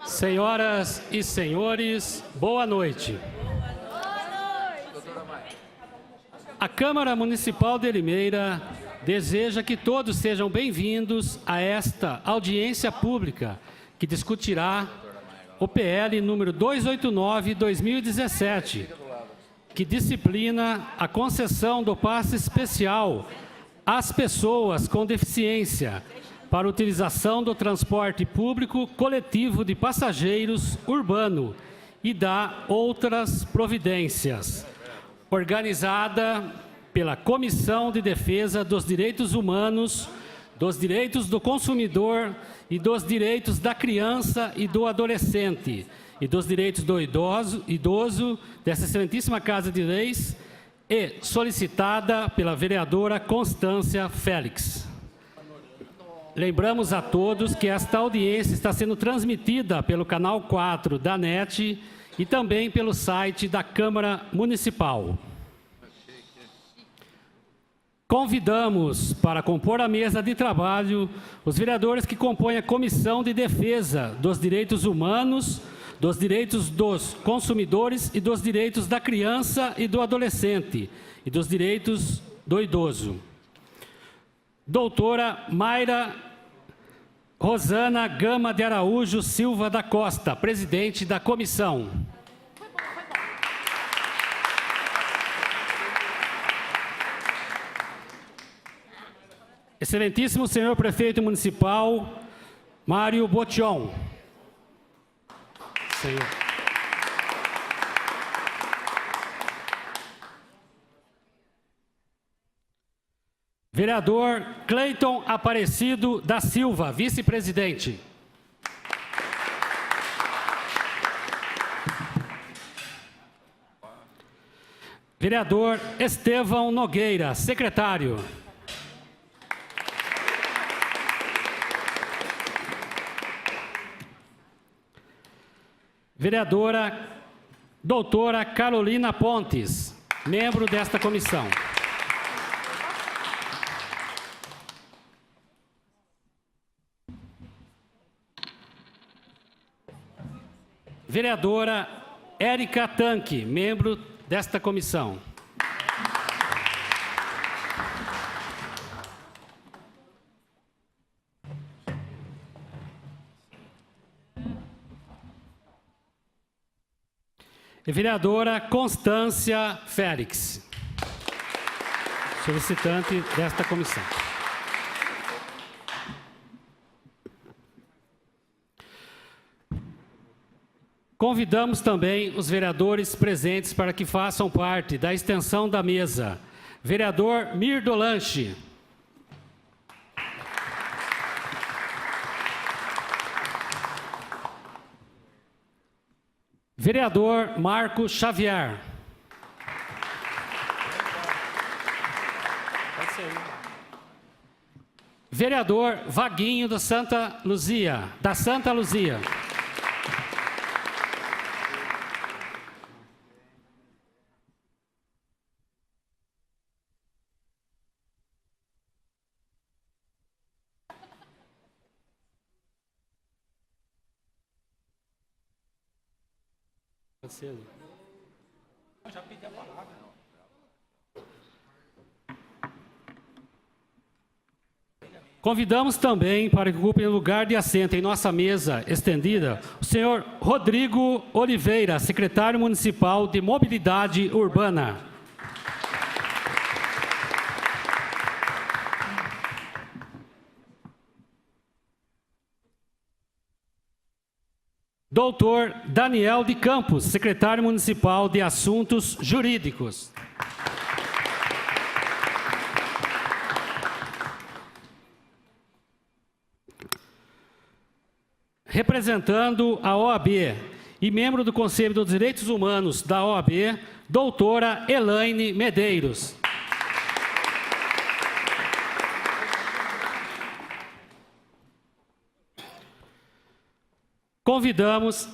Senhoras e senhores, boa noite. A Câmara Municipal de Limeira deseja que todos sejam bem-vindos a esta audiência pública que discutirá o PL número 289/2017, que disciplina a concessão do passe especial às pessoas com deficiência para utilização do transporte público coletivo de passageiros urbano e dá outras providências, organizada pela Comissão de Defesa dos Direitos Humanos, dos Direitos do Consumidor e dos Direitos da Criança e do Adolescente e dos Direitos do Idoso dessa excelentíssima Casa de Leis e solicitada pela vereadora Constância Félix. Lembramos a todos que esta audiência está sendo transmitida pelo canal 4 da NET e também pelo site da Câmara Municipal. Convidamos para compor a mesa de trabalho os vereadores que compõem a Comissão de Defesa dos Direitos Humanos, dos Direitos dos Consumidores e dos Direitos da Criança e do Adolescente e dos Direitos do Idoso. Doutora Mayra Rosana Gama de Araújo Silva da Costa, presidente da comissão. Excelentíssimo senhor prefeito municipal, Mário Botion. Senhor. Vereador Cleiton Aparecido da Silva, vice-presidente. Vereador Estevão Nogueira, secretário. Vereadora doutora Carolina Pontes, membro desta comissão. Vereadora Érica Tanque, membro desta comissão. E vereadora Constância Félix, solicitante desta comissão. Convidamos também os vereadores presentes para que façam parte da extensão da mesa. Vereador Mirdolanche. Vereador Marco Xavier. Vereador Vaguinho da Santa Luzia. Já pedi a palavra. Convidamos também para que ocupem lugar de assento em nossa mesa estendida o senhor Rodrigo Oliveira, secretário municipal de Mobilidade Urbana. Doutor Daniel de Campos, secretário municipal de Assuntos Jurídicos. Representando a OAB e membro do Conselho dos Direitos Humanos da OAB, doutora Elaine Medeiros. Convidamos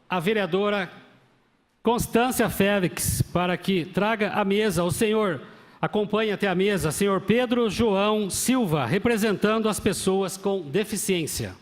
a vereadora Constância Félix para que traga à mesa o senhor, acompanhe até a mesa, senhor Pedro João Silva, representando as pessoas com deficiência.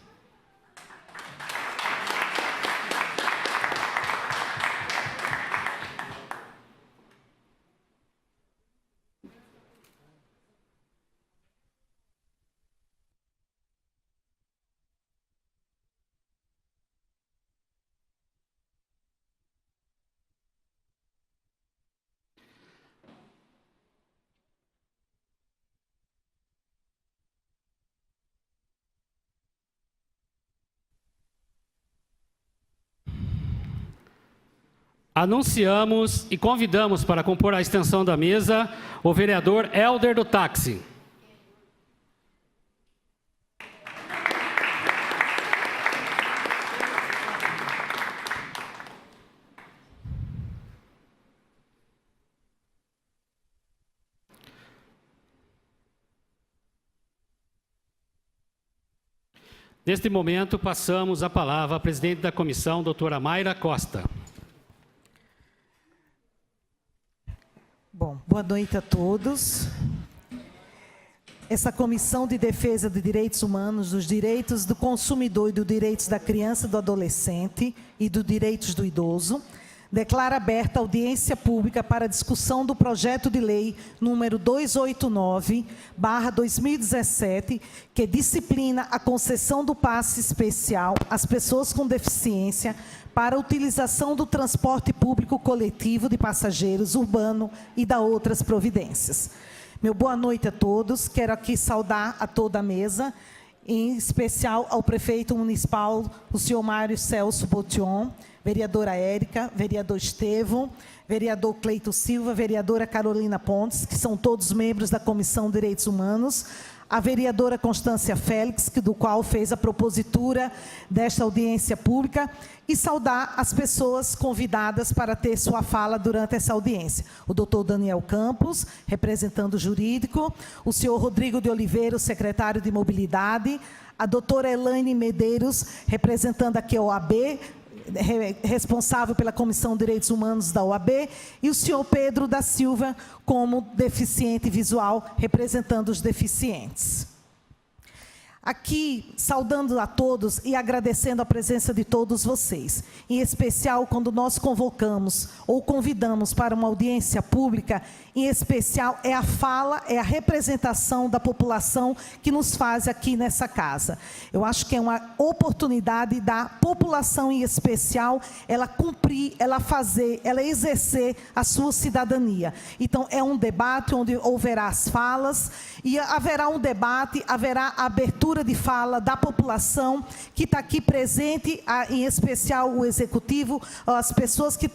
Anunciamos e convidamos para compor a extensão da mesa o vereador Helder do Táxi. Neste momento, passamos a palavra à presidente da comissão, doutora Mayra Costa. Bom, boa noite a todos. Essa Comissão de Defesa de Direitos Humanos, dos Direitos do Consumidor e dos Direitos da Criança e do Adolescente e dos Direitos do Idoso, declara aberta a audiência pública para discussão do projeto de lei número 289/2017, que disciplina a concessão do passe especial às pessoas com deficiência para a utilização do transporte público coletivo de passageiros urbano e da outras providências. Meu boa noite a todos. Quero aqui saudar a toda a mesa, em especial ao prefeito municipal, o senhor Mário Celso Botion, vereadora Érica, vereador Estevão, vereador Cleito Silva, vereadora Carolina Pontes, que são todos membros da Comissão de Direitos Humanos, a vereadora Constância Félix, do qual fez a propositura desta audiência pública, e saudar as pessoas convidadas para ter sua fala durante essa audiência. O doutor Daniel Campos, representando o jurídico, o senhor Rodrigo de Oliveira, o secretário de Mobilidade, a doutora Elaine Medeiros, representando aqui a OAB, responsável pela Comissão de Direitos Humanos da OAB, e o senhor Pedro da Silva, como deficiente visual, representando os deficientes. Aqui, saudando a todos e agradecendo a presença de todos vocês, em especial quando nós convocamos ou convidamos para uma audiência pública, em especial é a fala, é a representação da população que nos faz aqui nessa casa. Eu acho que é uma oportunidade da população em especial, ela cumprir, ela fazer, ela exercer a sua cidadania. Então, é um debate onde houverá as falas, e haverá um debate, haverá a abertura de fala da população que está aqui presente, em especial o executivo, as pessoas que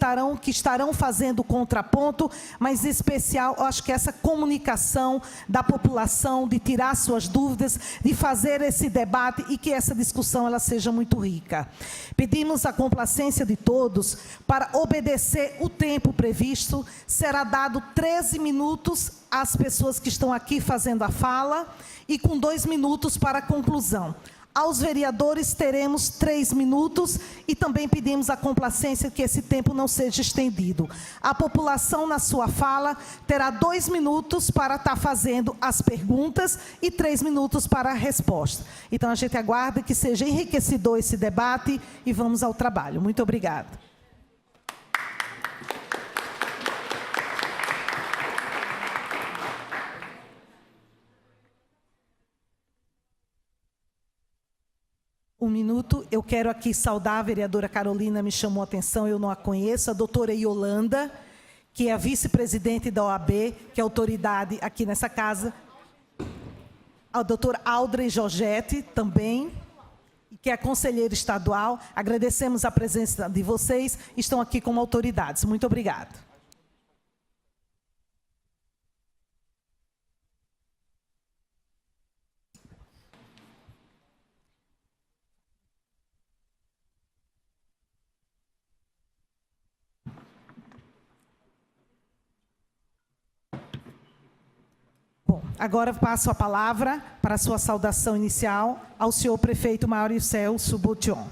estarão fazendo o contraponto, mas em especial, eu acho que essa comunicação da população, de tirar suas dúvidas, de fazer esse debate e que essa discussão ela seja muito rica. Pedimos a complacência de todos para obedecer o tempo previsto, será dado 13 minutos às pessoas que estão aqui fazendo a fala e com 2 minutos para a conclusão. Aos vereadores teremos 3 minutos e também pedimos a complacência que esse tempo não seja estendido. A população, na sua fala, terá 2 minutos para estar fazendo as perguntas e 3 minutos para a resposta. Então, a gente aguarda que seja enriquecedor esse debate e vamos ao trabalho. Muito obrigada. Um minuto, eu quero aqui saudar a vereadora Carolina, me chamou a atenção, eu não a conheço, a doutora Yolanda, que é a vice-presidente da OAB, que é autoridade aqui nessa casa, a doutora Aldrin Jorgette, também, que é conselheira estadual. Agradecemos a presença de vocês, estão aqui como autoridades. Muito obrigada. Bom, agora passo a palavra para a sua saudação inicial ao senhor prefeito Mário Celso Botion.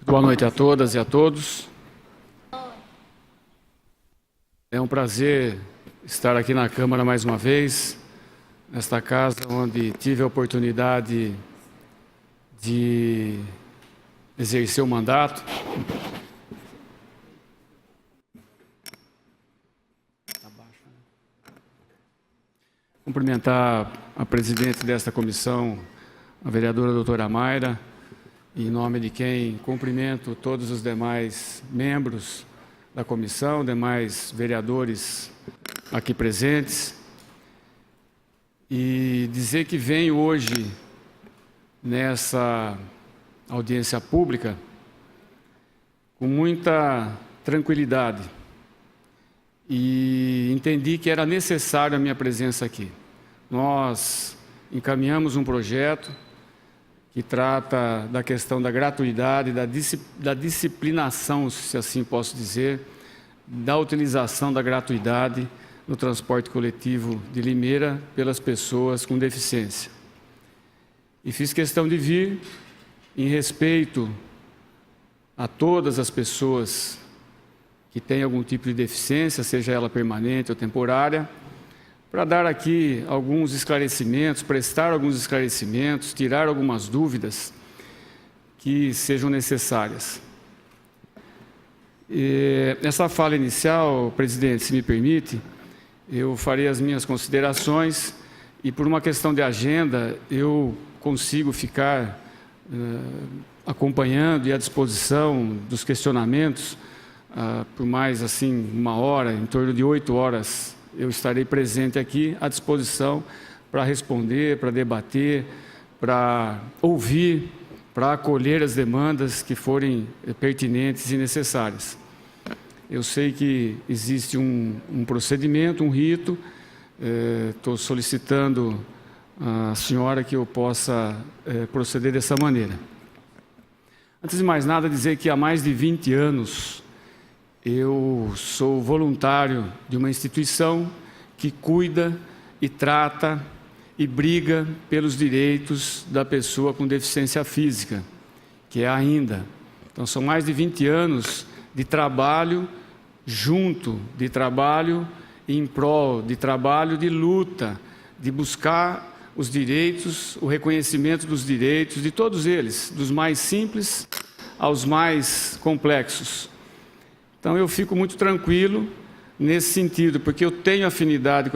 Boa noite a todas e a todos. É um prazer estar aqui na Câmara mais uma vez, nesta casa onde tive a oportunidade de exercer o mandato. cumprimentar a presidente desta comissão, a vereadora doutora Mayra, em nome de quem cumprimento todos os demais membros da comissão, demais vereadores aqui presentes, e dizer que venho hoje nessa audiência pública com muita tranquilidade e entendi que era necessária a minha presença aqui. Nós encaminhamos um projeto que trata da questão da gratuidade, da disciplinação, se assim posso dizer, da utilização da gratuidade no transporte coletivo de Limeira pelas pessoas com deficiência. E fiz questão de vir em respeito a todas as pessoas que têm algum tipo de deficiência, seja ela permanente ou temporária, para dar aqui alguns esclarecimentos, prestar alguns esclarecimentos, tirar algumas dúvidas que sejam necessárias. Nessa fala inicial, presidente, se me permite, eu farei as minhas considerações e, por uma questão de agenda, eu consigo ficar acompanhando e à disposição dos questionamentos por mais assim 1 hora, em torno de 8 horas. Eu estarei presente aqui à disposição para responder, para debater, para ouvir, para acolher as demandas que forem pertinentes e necessárias. Eu sei que existe um procedimento, um rito, estou solicitando à senhora que eu possa proceder dessa maneira. Antes de mais nada, dizer que há mais de 20 anos eu sou voluntário de uma instituição que cuida e trata e briga pelos direitos da pessoa com deficiência física, que é a AINDA. Então, são mais de 20 anos de trabalho junto, de trabalho em prol, de trabalho de luta, de buscar os direitos, o reconhecimento dos direitos de todos eles, dos mais simples aos mais complexos. Então, eu fico muito tranquilo nesse sentido, porque eu tenho afinidade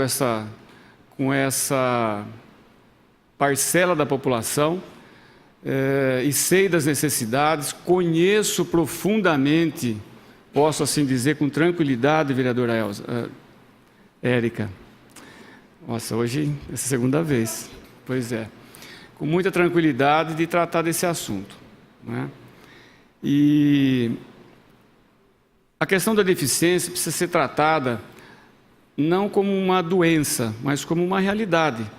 com essa parcela da população e sei das necessidades, conheço profundamente, posso assim dizer com tranquilidade, vereadora Érica. Nossa, hoje é a segunda vez. Pois é. Com muita tranquilidade de tratar desse assunto, né? E a questão da deficiência precisa ser tratada não como uma doença, mas como uma realidade.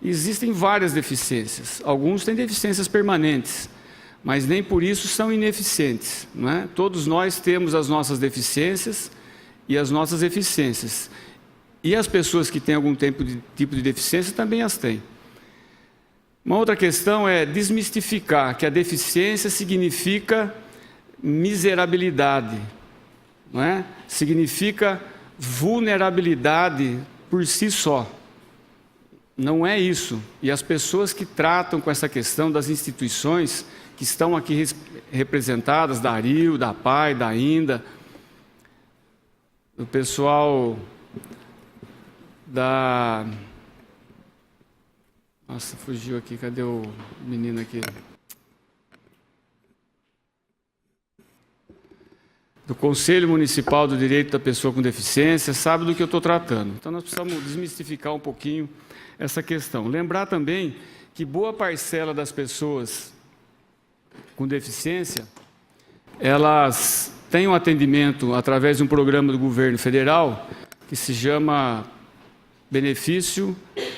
Existem várias deficiências. Alguns têm deficiências permanentes, mas nem por isso são ineficientes, não é? Todos nós temos as nossas deficiências e as nossas eficiências. E as pessoas que têm algum tipo de deficiência também as têm. Uma outra questão é desmistificar que a deficiência significa miserabilidade, não é? Significa vulnerabilidade por si só. Não é isso. E as pessoas que tratam com essa questão das instituições que estão aqui representadas, da ARIL, da PAI, da AINDA, do pessoal da... Nossa, fugiu aqui, cadê o menino aqui? Do Conselho Municipal do Direito da Pessoa com Deficiência, sabe do que eu estou tratando. Então, nós precisamos desmistificar um pouquinho essa questão. Lembrar também que boa parcela das pessoas com deficiência, elas têm um atendimento através de um programa do governo federal que se chama Benefício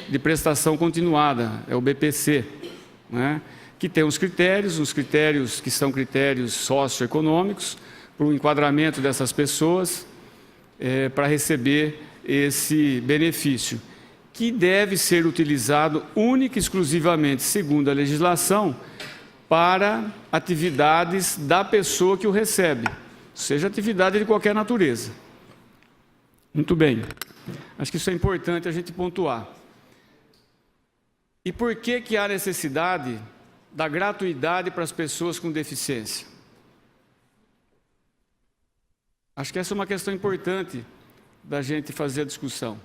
de Prestação Continuada, é o BPC, né? Que tem uns critérios que são critérios socioeconômicos, para o enquadramento dessas pessoas para receber esse benefício, que deve ser utilizado única e exclusivamente, segundo a legislação, para atividades da pessoa que o recebe, seja atividade de qualquer natureza. Muito bem. Acho que isso é importante a gente pontuar. E por que há necessidade da gratuidade para as pessoas com deficiência? Acho que essa é uma questão importante da gente fazer a discussão,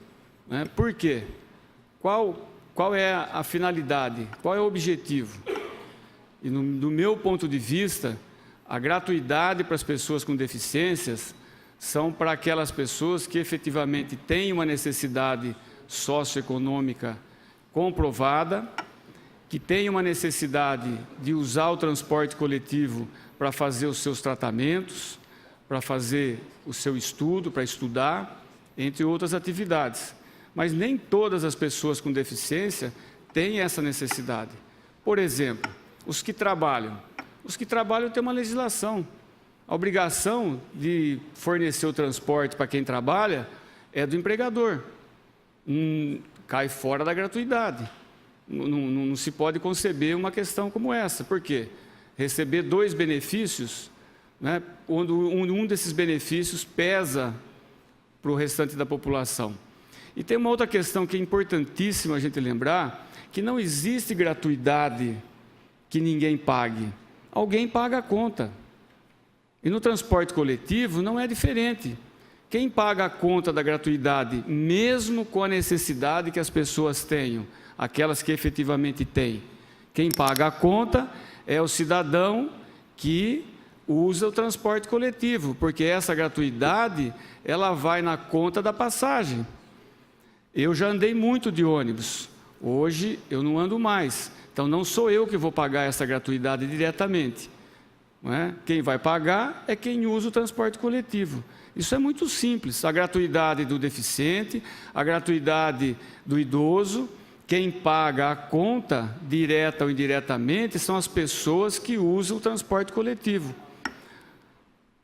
né? Por quê? qual é a finalidade, qual é o objetivo. E do meu ponto de vista, a gratuidade para as pessoas com deficiências são para aquelas pessoas que efetivamente têm uma necessidade socioeconômica comprovada, que têm uma necessidade de usar o transporte coletivo para fazer os seus tratamentos, para fazer o seu estudo, para estudar, entre outras atividades. Mas nem todas as pessoas com deficiência têm essa necessidade. Por exemplo, os que trabalham têm uma legislação. A obrigação de fornecer o transporte para quem trabalha é do empregador. Cai fora da gratuidade. Não se pode conceber uma questão como essa. Por quê? Receber 2 benefícios, né, onde um desses benefícios pesa para o restante da população. E tem uma outra questão que é importantíssima a gente lembrar, que não existe gratuidade que ninguém pague. Alguém paga a conta. E no transporte coletivo não é diferente. Quem paga a conta da gratuidade, mesmo com a necessidade que as pessoas tenham, aquelas que efetivamente têm, quem paga a conta é o cidadão que usa o transporte coletivo, porque essa gratuidade, ela vai na conta da passagem. Eu já andei muito de ônibus, hoje eu não ando mais, então não sou eu que vou pagar essa gratuidade diretamente. Não é? Quem vai pagar é quem usa o transporte coletivo. Isso é muito simples, a gratuidade do deficiente, a gratuidade do idoso, quem paga a conta, direta ou indiretamente, são as pessoas que usam o transporte coletivo.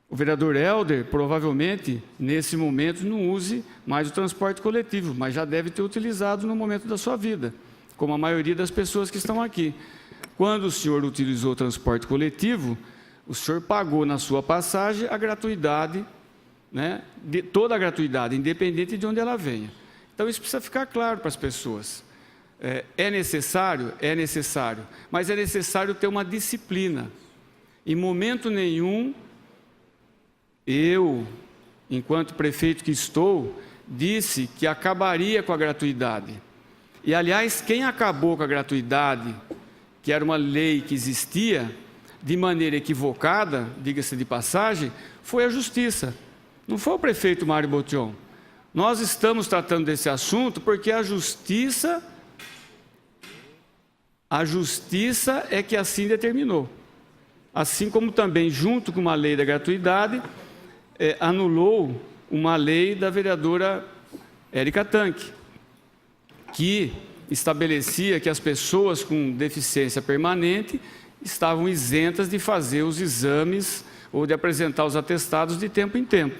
O vereador Helder, provavelmente, nesse momento, não use mais o transporte coletivo, mas já deve ter utilizado no momento da sua vida, como a maioria das pessoas que estão aqui. Quando o senhor utilizou o transporte coletivo, o senhor pagou na sua passagem a gratuidade, né, toda a gratuidade, independente de onde ela venha. Então, isso precisa ficar claro para as pessoas. É necessário? É necessário, mas é necessário ter uma disciplina. Em momento nenhum, eu, enquanto prefeito que estou, disse que acabaria com a gratuidade. E, aliás, quem acabou com a gratuidade, que era uma lei que existia, de maneira equivocada, diga-se de passagem, foi a Justiça. Não foi o prefeito Mário Botion. Nós estamos tratando desse assunto porque a Justiça é que assim determinou. Assim como também, junto com uma lei da gratuidade, anulou uma lei da vereadora Érica Tanque, que estabelecia que as pessoas com deficiência permanente estavam isentas de fazer os exames ou de apresentar os atestados de tempo em tempo,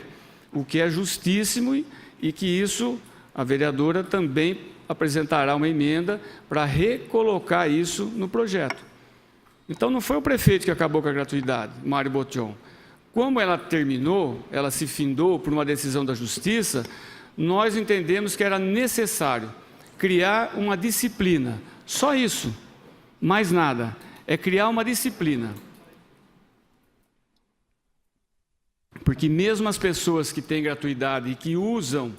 o que é justíssimo e que isso, a vereadora também apresentará uma emenda para recolocar isso no projeto. Então, não foi o prefeito que acabou com a gratuidade, Mário Botion. Como ela terminou, ela se findou por uma decisão da Justiça, nós entendemos que era necessário criar uma disciplina. Só isso, mais nada. É criar uma disciplina. Porque mesmo as pessoas que têm gratuidade e que usam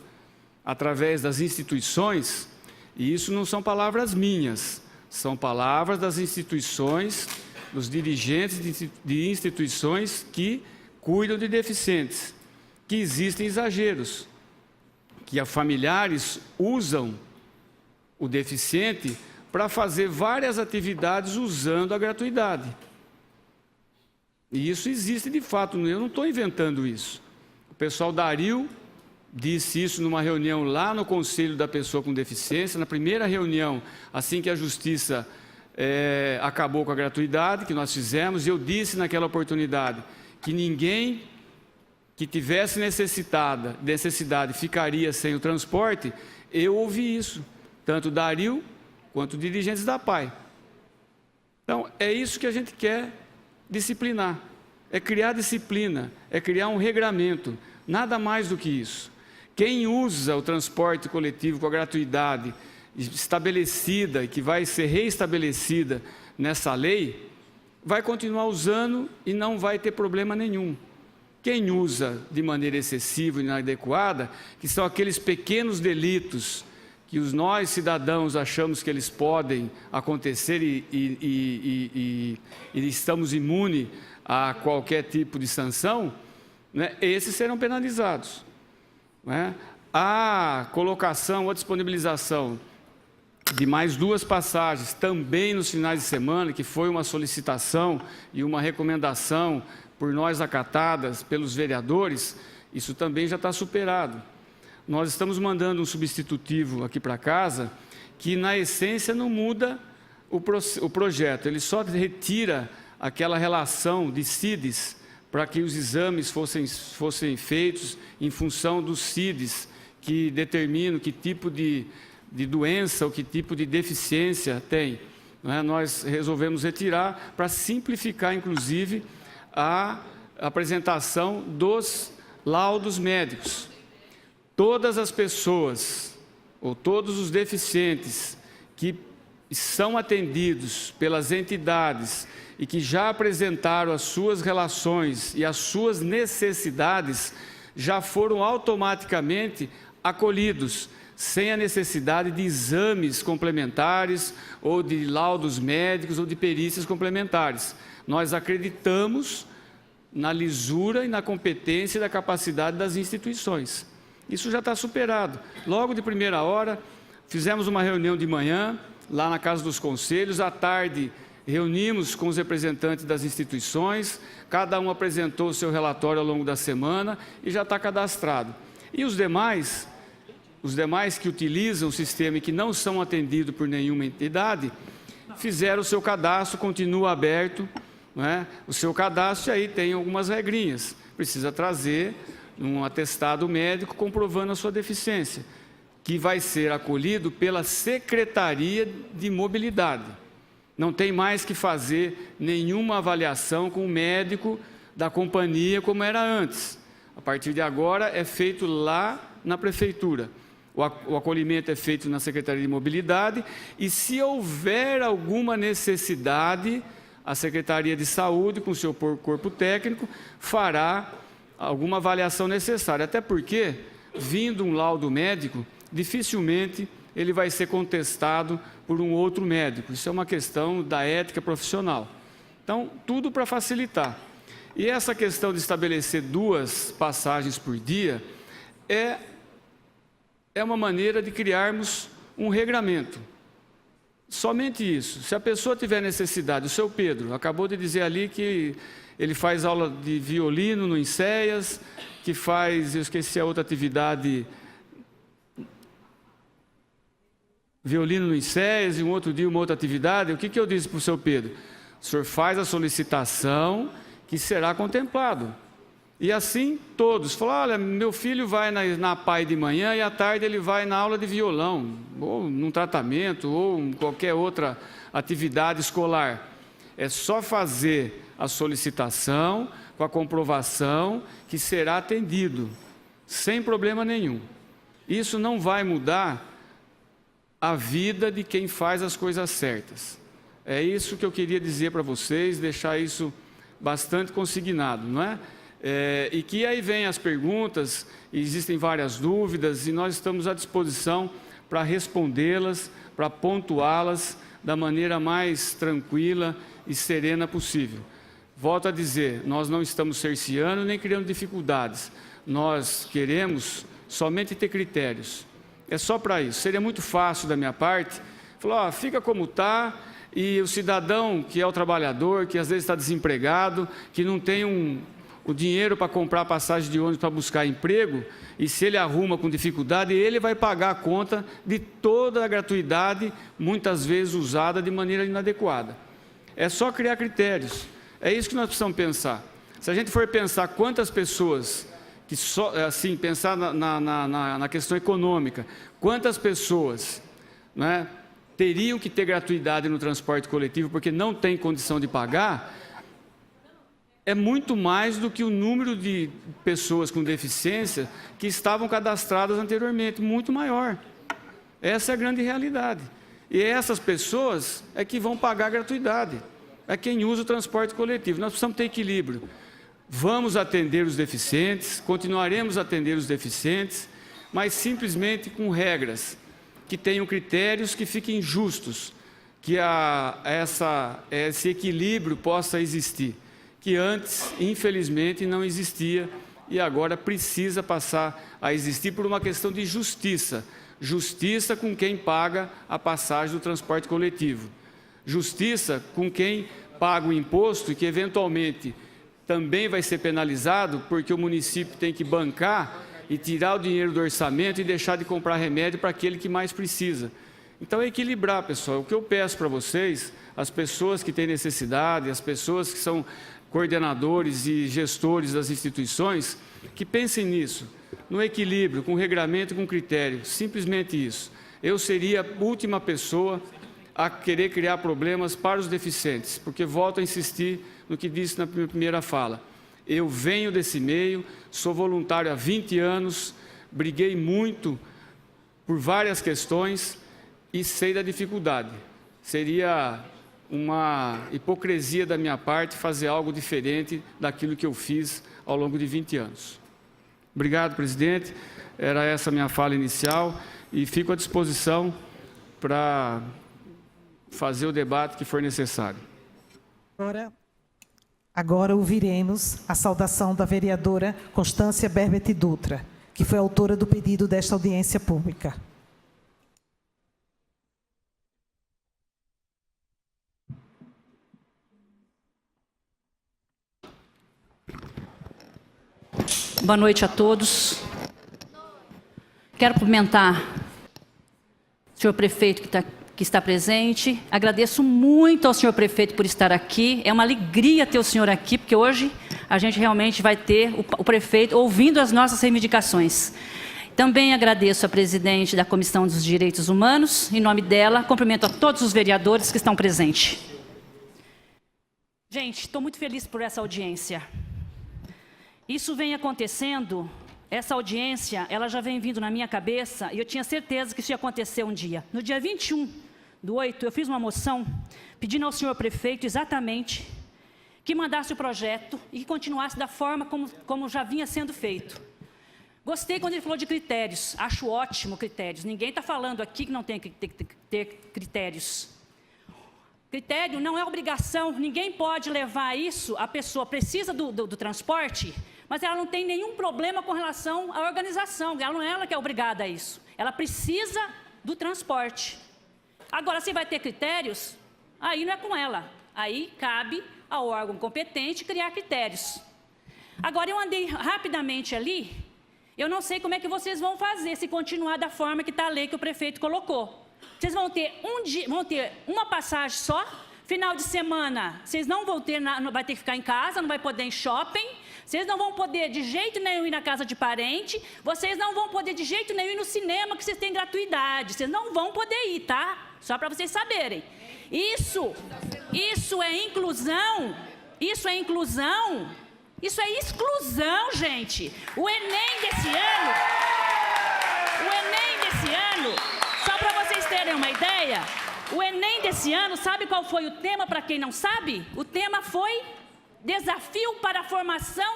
através das instituições, e isso não são palavras minhas, são palavras das instituições, dos dirigentes de instituições que cuidam de deficientes, que existem exageros, que familiares usam o deficiente para fazer várias atividades usando a gratuidade. E isso existe de fato, eu não estou inventando isso. O pessoal da Aril disse isso numa reunião lá no Conselho da Pessoa com Deficiência, na primeira reunião, assim que a Justiça acabou com a gratuidade, que nós fizemos, e eu disse naquela oportunidade que ninguém que tivesse necessidade ficaria sem o transporte. Eu ouvi isso, tanto da Aril quanto dirigentes da PAI. Então, é isso que a gente quer disciplinar, é criar disciplina, é criar um regramento, nada mais do que isso. Quem usa o transporte coletivo com a gratuidade estabelecida e que vai ser reestabelecida nessa lei, vai continuar usando e não vai ter problema nenhum. Quem usa de maneira excessiva e inadequada, que são aqueles pequenos delitos que nós, cidadãos, achamos que eles podem acontecer e estamos imunes a qualquer tipo de sanção, né, esses serão penalizados. Né? A colocação, a disponibilização de mais 2 passagens também nos finais de semana, que foi uma solicitação e uma recomendação por nós acatadas pelos vereadores, isso também já está superado. Nós estamos mandando um substitutivo aqui para casa, que na essência não muda o projeto, ele só retira aquela relação de CIDs para que os exames fossem feitos em função dos CIDs, que determinam que tipo de doença ou que tipo de deficiência tem. Né? Nós resolvemos retirar para simplificar, inclusive, a apresentação dos laudos médicos. Todas as pessoas, ou todos os deficientes que são atendidos pelas entidades e que já apresentaram as suas relações e as suas necessidades, já foram automaticamente acolhidos, sem a necessidade de exames complementares, ou de laudos médicos, ou de perícias complementares. Nós acreditamos na lisura e na competência e na capacidade das instituições. Isso já está superado. Logo de primeira hora, fizemos uma reunião de manhã, lá na Casa dos Conselhos, à tarde reunimos com os representantes das instituições, cada um apresentou o seu relatório ao longo da semana e já está cadastrado. E os demais que utilizam o sistema e que não são atendidos por nenhuma entidade, fizeram o seu cadastro, continua aberto, né? O seu cadastro, e aí tem algumas regrinhas. Precisa trazer um atestado médico comprovando a sua deficiência, que vai ser acolhido pela Secretaria de Mobilidade. Não tem mais que fazer nenhuma avaliação com o médico da companhia como era antes. A partir de agora é feito lá na Prefeitura. O acolhimento é feito na Secretaria de Mobilidade e, se houver alguma necessidade, a Secretaria de Saúde, com o seu corpo técnico, fará alguma avaliação necessária. Até porque, vindo um laudo médico, dificilmente ele vai ser contestado por um outro médico. Isso é uma questão da ética profissional. Então, tudo para facilitar. E essa questão de estabelecer 2 passagens por dia é uma maneira de criarmos um regramento. Somente isso. Se a pessoa tiver necessidade, o seu Pedro acabou de dizer ali que ele faz aula de violino no INSEAS, que faz, eu esqueci a outra atividade, violino no INSEAS, e um outro dia uma outra atividade. O que eu disse para o seu Pedro? O senhor faz a solicitação que será contemplado. E assim todos. Falaram, olha, meu filho vai na PAI de manhã e à tarde ele vai na aula de violão, ou num tratamento, ou em qualquer outra atividade escolar. É só fazer a solicitação com a comprovação que será atendido, sem problema nenhum. Isso não vai mudar a vida de quem faz as coisas certas. É isso que eu queria dizer para vocês, deixar isso bastante consignado, não é? E que aí vem as perguntas, existem várias dúvidas e nós estamos à disposição para respondê-las, para pontuá-las da maneira mais tranquila e serena possível. Volto a dizer, nós não estamos cerceando nem criando dificuldades, nós queremos somente ter critérios. É só para isso. Seria muito fácil da minha parte falar, fica como está, e o cidadão que é o trabalhador, que às vezes está desempregado, que não tem o dinheiro para comprar passagem de ônibus para buscar emprego, e se ele arruma com dificuldade, ele vai pagar a conta de toda a gratuidade, muitas vezes usada de maneira inadequada. É só criar critérios. É isso que nós precisamos pensar. Se a gente for pensar quantas pessoas, pensar na questão econômica, quantas pessoas, né, teriam que ter gratuidade no transporte coletivo porque não tem condição de pagar, é muito mais do que o número de pessoas com deficiência que estavam cadastradas anteriormente, muito maior. Essa é a grande realidade. E essas pessoas é que vão pagar a gratuidade, é quem usa o transporte coletivo. Nós precisamos ter equilíbrio. Vamos atender os deficientes, continuaremos a atender os deficientes, mas simplesmente com regras. que tenham critérios que fiquem justos, que esse equilíbrio possa existir, que antes, infelizmente, não existia e agora precisa passar a existir por uma questão de justiça. Justiça com quem paga a passagem do transporte coletivo. Justiça com quem paga o imposto e que, eventualmente, também vai ser penalizado porque o município tem que bancar e tirar o dinheiro do orçamento e deixar de comprar remédio para aquele que mais precisa. Então, é equilibrar, pessoal. O que eu peço para vocês, as pessoas que têm necessidade, as pessoas que são coordenadores e gestores das instituições, que pensem nisso, no equilíbrio, com regramento e com critério, simplesmente isso. Eu seria a última pessoa a querer criar problemas para os deficientes, porque volto a insistir no que disse na minha primeira fala. Eu venho desse meio, sou voluntário há 20 anos, briguei muito por várias questões e sei da dificuldade. Seria uma hipocrisia da minha parte fazer algo diferente daquilo que eu fiz ao longo de 20 anos. Obrigado, presidente. Era essa a minha fala inicial e fico à disposição para fazer o debate que for necessário. Agora ouviremos a saudação da vereadora Constância Berbet Dutra, que foi autora do pedido desta audiência pública. Boa noite a todos. Quero cumprimentar o senhor prefeito que está presente. Agradeço muito ao senhor prefeito por estar aqui. É uma alegria ter o senhor aqui, porque hoje a gente realmente vai ter o prefeito ouvindo as nossas reivindicações. Também agradeço a presidente da Comissão dos Direitos Humanos. Em nome dela, cumprimento a todos os vereadores que estão presentes. Gente, estou muito feliz por essa audiência. Isso vem acontecendo, essa audiência, ela já vem vindo na minha cabeça e eu tinha certeza que isso ia acontecer um dia. No dia 21/8, eu fiz uma moção pedindo ao senhor prefeito exatamente que mandasse o projeto e que continuasse da forma como já vinha sendo feito. Gostei quando ele falou de critérios, acho ótimo critérios. Ninguém está falando aqui que não tem que ter critérios. Critério não é obrigação, ninguém pode levar isso, a pessoa precisa do transporte, mas ela não tem nenhum problema com relação à organização, ela não é ela que é obrigada a isso, ela precisa do transporte. Agora, se vai ter critérios, aí não é com ela, aí cabe ao órgão competente criar critérios. Agora, eu andei rapidamente ali, eu não sei como é que vocês vão fazer se continuar da forma que está a lei que o prefeito colocou. Vocês vão ter uma passagem só, final de semana, vocês não vão ter, vai ter que ficar em casa, não vai poder ir em shopping, vocês não vão poder de jeito nenhum ir na casa de parente, vocês não vão poder de jeito nenhum ir no cinema, que vocês têm gratuidade, vocês não vão poder ir, tá? Só para vocês saberem. Isso é inclusão, isso é exclusão, gente. O Enem desse ano, só para vocês terem uma ideia, o Enem desse ano, sabe qual foi o tema, para quem não sabe? O tema foi Desafio para a Formação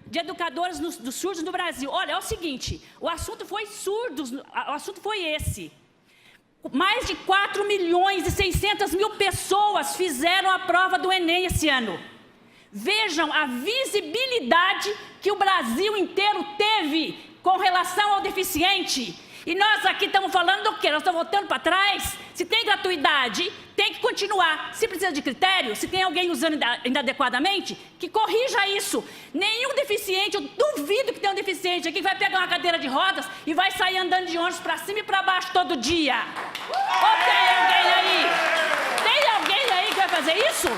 de Educadores dos Surdos no Brasil. Olha, é o seguinte, o assunto foi surdos, o assunto foi esse. Mais de 4.600.000 pessoas fizeram a prova do Enem esse ano. Vejam a visibilidade que o Brasil inteiro teve com relação ao deficiente. E nós aqui estamos falando do quê? Nós estamos voltando para trás? Se tem gratuidade, tem que continuar. Se precisa de critério, se tem alguém usando inadequadamente, que corrija isso. Nenhum deficiente, eu duvido que tenha um deficiente aqui que vai pegar uma cadeira de rodas e vai sair andando de ônibus para cima e para baixo todo dia. Ou tem alguém aí? Tem alguém aí que vai fazer isso?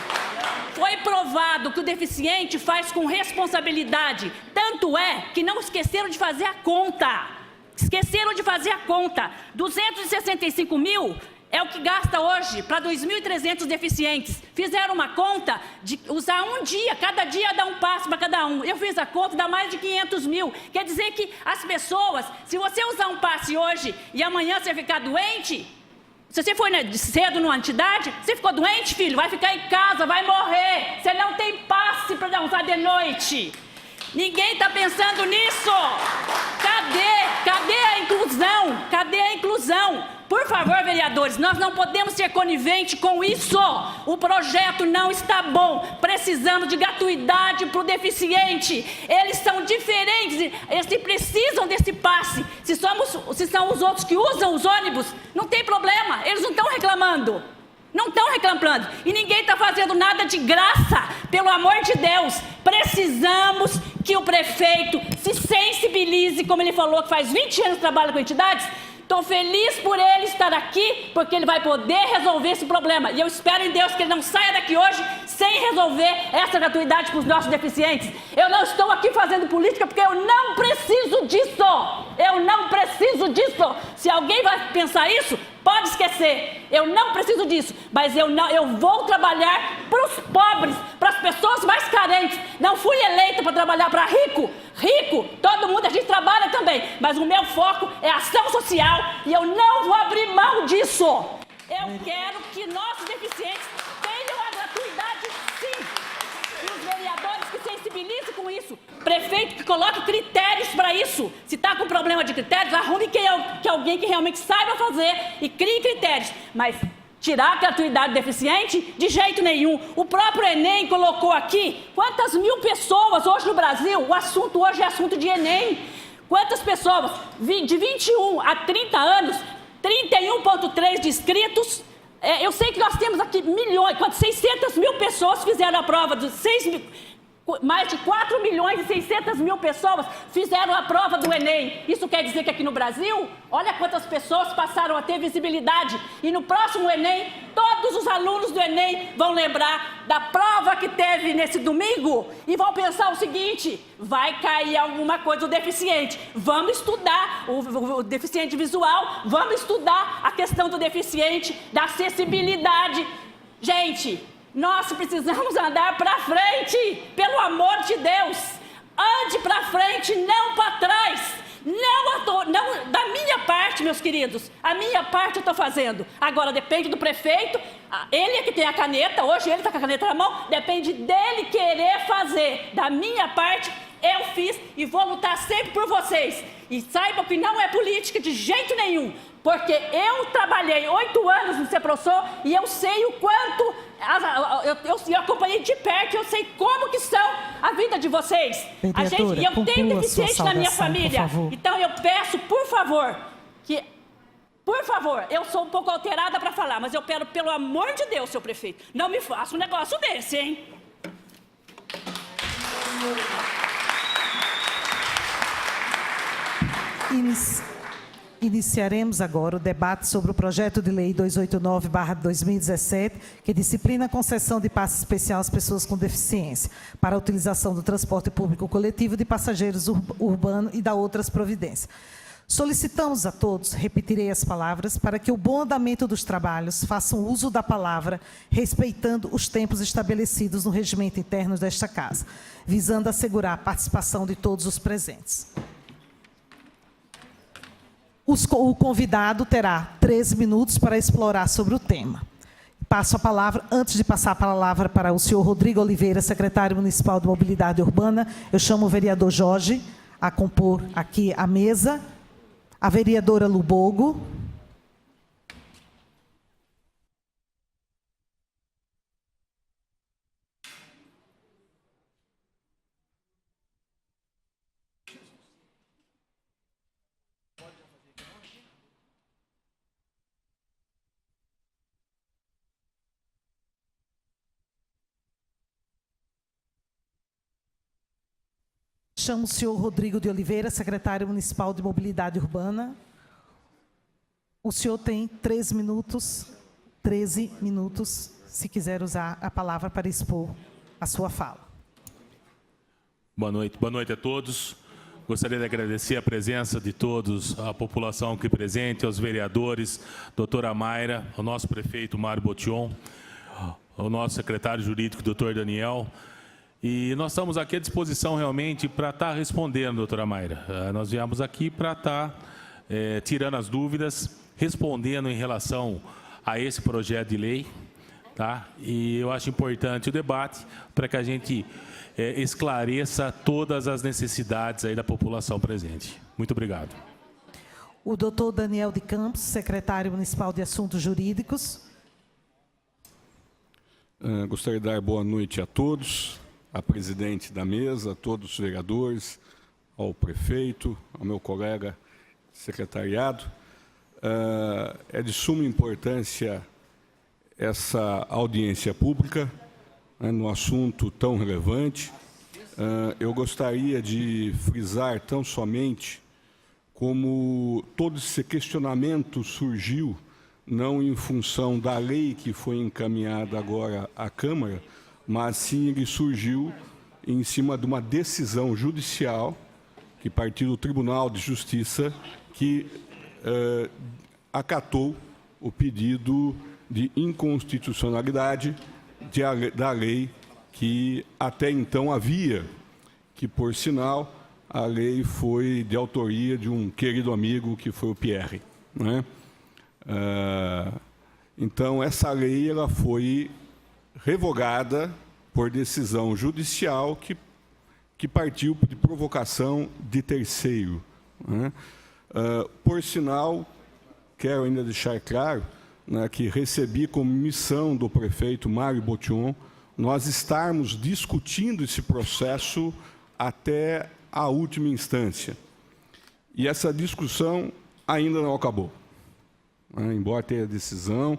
Foi provado que o deficiente faz com responsabilidade. Tanto é que não esqueceram de fazer a conta. Esqueceram de fazer a conta. 265 mil é o que gasta hoje para 2.300 deficientes. Fizeram uma conta de usar um dia, cada dia dá um passo para cada um. Eu fiz a conta, dá mais de 500 mil. Quer dizer que as pessoas, se você usar um passe hoje e amanhã você ficar doente, se você foi cedo numa entidade, você ficou doente, filho, vai ficar em casa, vai morrer. Você não tem passe para usar de noite. Ninguém está pensando nisso. Cadê a inclusão? Cadê a inclusão? Por favor, vereadores, nós não podemos ser coniventes com isso. O projeto não está bom. Precisamos de gratuidade para o deficiente. Eles são diferentes, eles precisam desse passe. Se são os outros que usam os ônibus, não tem problema, eles não estão reclamando. Não estão reclamando. E ninguém está fazendo nada de graça. Pelo amor de Deus, precisamos que o prefeito se sensibilize, como ele falou que faz 20 anos que trabalha com entidades. Estou feliz por ele estar aqui, porque ele vai poder resolver esse problema. E eu espero em Deus que ele não saia daqui hoje sem resolver essa gratuidade para os nossos deficientes. Eu não estou aqui fazendo política porque eu não preciso disso. Eu não preciso disso. Se alguém vai pensar isso, pode esquecer. Eu não preciso disso. Mas eu vou trabalhar para os pobres, para as pessoas mais carentes. Não fui eleita para trabalhar para rico. Rico, todo mundo, a gente trabalha também. Mas o meu foco é ação social e eu não vou abrir mão disso. Eu quero que nossos deficientes tenham a gratuidade, sim. E os vereadores que sensibilizem com isso. Prefeito que coloque critérios para isso. Se está com problema de critérios, arrume que alguém que realmente saiba fazer e crie critérios. Mas tirar a gratuidade do deficiente? De jeito nenhum. O próprio Enem colocou aqui quantas mil pessoas hoje no Brasil, o assunto hoje é assunto de Enem. Quantas pessoas? De 21 a 30 anos, 31,3 de inscritos. Eu sei que nós temos aqui milhões, 600 mil pessoas fizeram a prova dos 6 mil. Mais de 4 milhões e 600 mil pessoas fizeram a prova do Enem. Isso quer dizer que aqui no Brasil, olha quantas pessoas passaram a ter visibilidade. E no próximo Enem, todos os alunos do Enem vão lembrar da prova que teve nesse domingo e vão pensar o seguinte: vai cair alguma coisa do deficiente. Vamos estudar o deficiente visual, vamos estudar a questão do deficiente, da acessibilidade. Gente, nós precisamos andar para frente, pelo amor de Deus. Ande para frente, não para trás. Não, da minha parte, meus queridos, a minha parte eu estou fazendo. Agora depende do prefeito, ele é que tem a caneta, hoje ele está com a caneta na mão, depende dele querer fazer. Da minha parte, eu fiz e vou lutar sempre por vocês. E saibam que não é política de jeito nenhum, porque eu trabalhei 8 anos no CEPROSOL e eu sei o quanto, eu acompanhei de perto, eu sei como que são a vida de vocês. E eu tenho deficiente na minha família. Então eu peço, por favor, eu sou um pouco alterada para falar, mas eu quero, pelo amor de Deus, seu prefeito, não me faça um negócio desse, hein? Iniciaremos agora o debate sobre o projeto de lei 289/2017, que disciplina a concessão de passe especial às pessoas com deficiência para a utilização do transporte público coletivo de passageiros urbano e da outras providências. Solicitamos a todos, repetirei as palavras, para que o bom andamento dos trabalhos façam uso da palavra, respeitando os tempos estabelecidos no regimento interno desta Casa, visando assegurar a participação de todos os presentes. O convidado terá 13 minutos para explorar sobre o tema. Passo a palavra, antes de passar a palavra para o senhor Rodrigo Oliveira, secretário municipal de Mobilidade Urbana, eu chamo o vereador Jorge a compor aqui a mesa, a vereadora Lubogo, chamo o senhor Rodrigo de Oliveira, secretário municipal de Mobilidade Urbana. O senhor tem 13 minutos, se quiser usar a palavra para expor a sua fala. Boa noite a todos. Gostaria de agradecer a presença de todos, a população aqui presente, aos vereadores, doutora Mayra, ao nosso prefeito Mário Botion, ao nosso secretário jurídico, doutor Daniel. E nós estamos aqui à disposição realmente para estar respondendo, doutora Mayra. Nós viemos aqui para estar tirando as dúvidas, respondendo em relação a esse projeto de lei, tá? E eu acho importante o debate para que a gente esclareça todas as necessidades aí da população presente. Muito obrigado. o doutor Daniel de Campos, secretário municipal de Assuntos Jurídicos. Gostaria de dar boa noite a todos, à presidente da mesa, a todos os vereadores, ao prefeito, ao meu colega secretariado. É de suma importância essa audiência pública, no assunto tão relevante. Eu gostaria de frisar tão somente como todo esse questionamento surgiu não em função da lei que foi encaminhada agora à Câmara, mas sim ele surgiu em cima de uma decisão judicial que partiu do Tribunal de Justiça, que acatou o pedido de inconstitucionalidade da lei que até então havia, que, por sinal, a lei foi de autoria de um querido amigo, que foi o Pierre, né? Então, essa lei ela foi revogada por decisão judicial que partiu de provocação de terceiro, né? Por sinal, quero ainda deixar claro, né, que recebi como missão do prefeito Mário Botion nós estarmos discutindo esse processo até a última instância. E essa discussão ainda não acabou. Embora tenha a decisão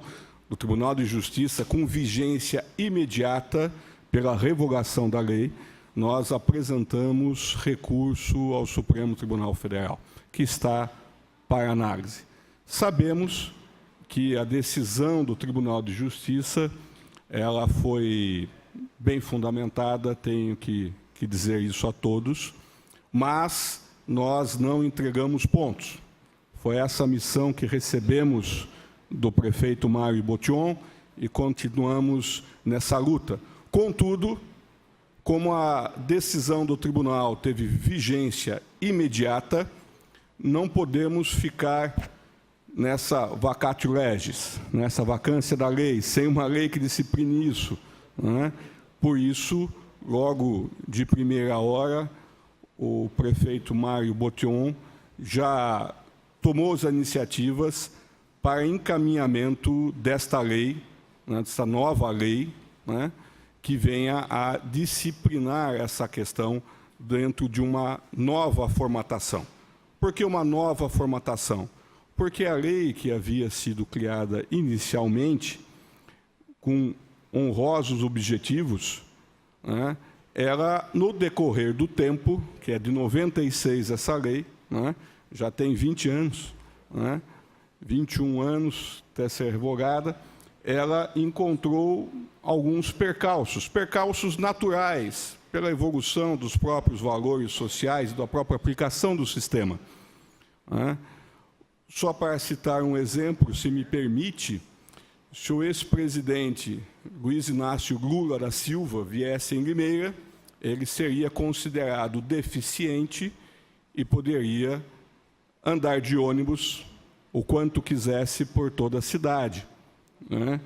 do Tribunal de Justiça com vigência imediata pela revogação da lei, nós apresentamos recurso ao Supremo Tribunal Federal, que está para análise. Sabemos que a decisão do Tribunal de Justiça ela foi bem fundamentada, tenho que dizer isso a todos, mas nós não entregamos pontos. Foi essa missão que recebemos do prefeito Mário Botion e continuamos nessa luta. Contudo, como a decisão do tribunal teve vigência imediata, não podemos ficar nessa vacatio legis, nessa vacância da lei, sem uma lei que discipline isso, né? Por isso, logo de primeira hora, o prefeito Mário Botion já tomou as iniciativas para encaminhamento desta lei, né, dessa nova lei, né, que venha a disciplinar essa questão dentro de uma nova formatação. Por que uma nova formatação? Porque a lei que havia sido criada inicialmente, com honrosos objetivos, né, ela, no decorrer do tempo, que é de 96 essa lei, né, já tem 20 anos, né, 21 anos até ser revogada, ela encontrou alguns percalços naturais, pela evolução dos próprios valores sociais e da própria aplicação do sistema, né. Só para citar um exemplo, se me permite, se o ex-presidente Luiz Inácio Lula da Silva viesse em Limeira, ele seria considerado deficiente e poderia andar de ônibus o quanto quisesse por toda a cidade, né?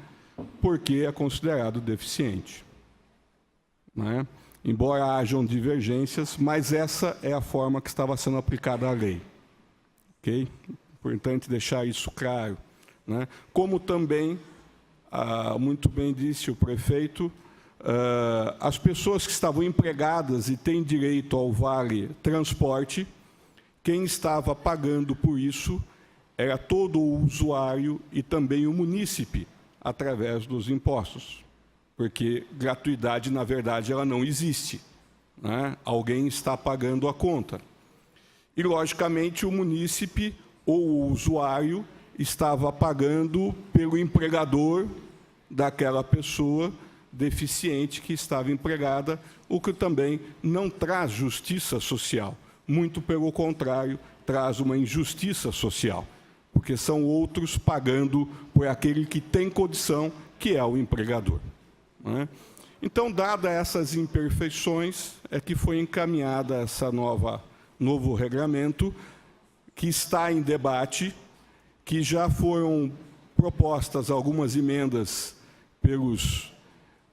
Porque é considerado deficiente, né? Embora hajam divergências, mas essa é a forma que estava sendo aplicada a lei. Ok? Importante deixar isso claro, né? Como também, muito bem disse o prefeito, as pessoas que estavam empregadas e têm direito ao vale transporte, quem estava pagando por isso era todo o usuário e também o munícipe, através dos impostos, porque gratuidade, na verdade, ela não existe, né? Alguém está pagando a conta. E, logicamente, o munícipe ou o usuário estava pagando pelo empregador daquela pessoa deficiente que estava empregada, o que também não traz justiça social. Muito pelo contrário, traz uma injustiça social, porque são outros pagando por aquele que tem condição, que é o empregador, né? Então, dadas essas imperfeições, é que foi encaminhada essa novo regramento, que está em debate, que já foram propostas algumas emendas pelos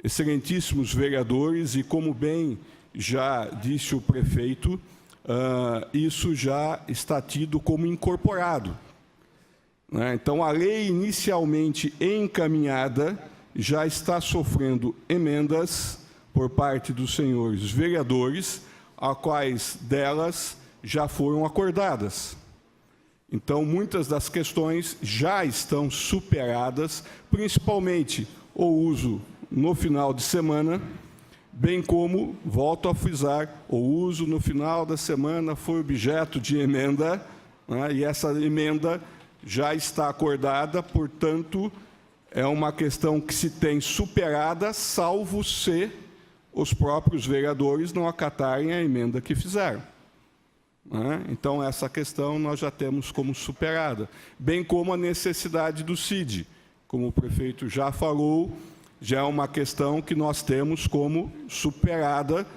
excelentíssimos vereadores e, como bem já disse o prefeito, isso já está tido como incorporado. Então, a lei inicialmente encaminhada já está sofrendo emendas por parte dos senhores vereadores, a quais delas já foram acordadas. Então, muitas das questões já estão superadas, principalmente o uso no final de semana, bem como, volto a frisar, o uso no final da semana foi objeto de emenda, e essa emenda já está acordada, portanto, é uma questão que se tem superada, salvo se os próprios vereadores não acatarem a emenda que fizeram. Então, essa questão nós já temos como superada, bem como a necessidade do CID. Como o prefeito já falou, já é uma questão que nós temos como superada,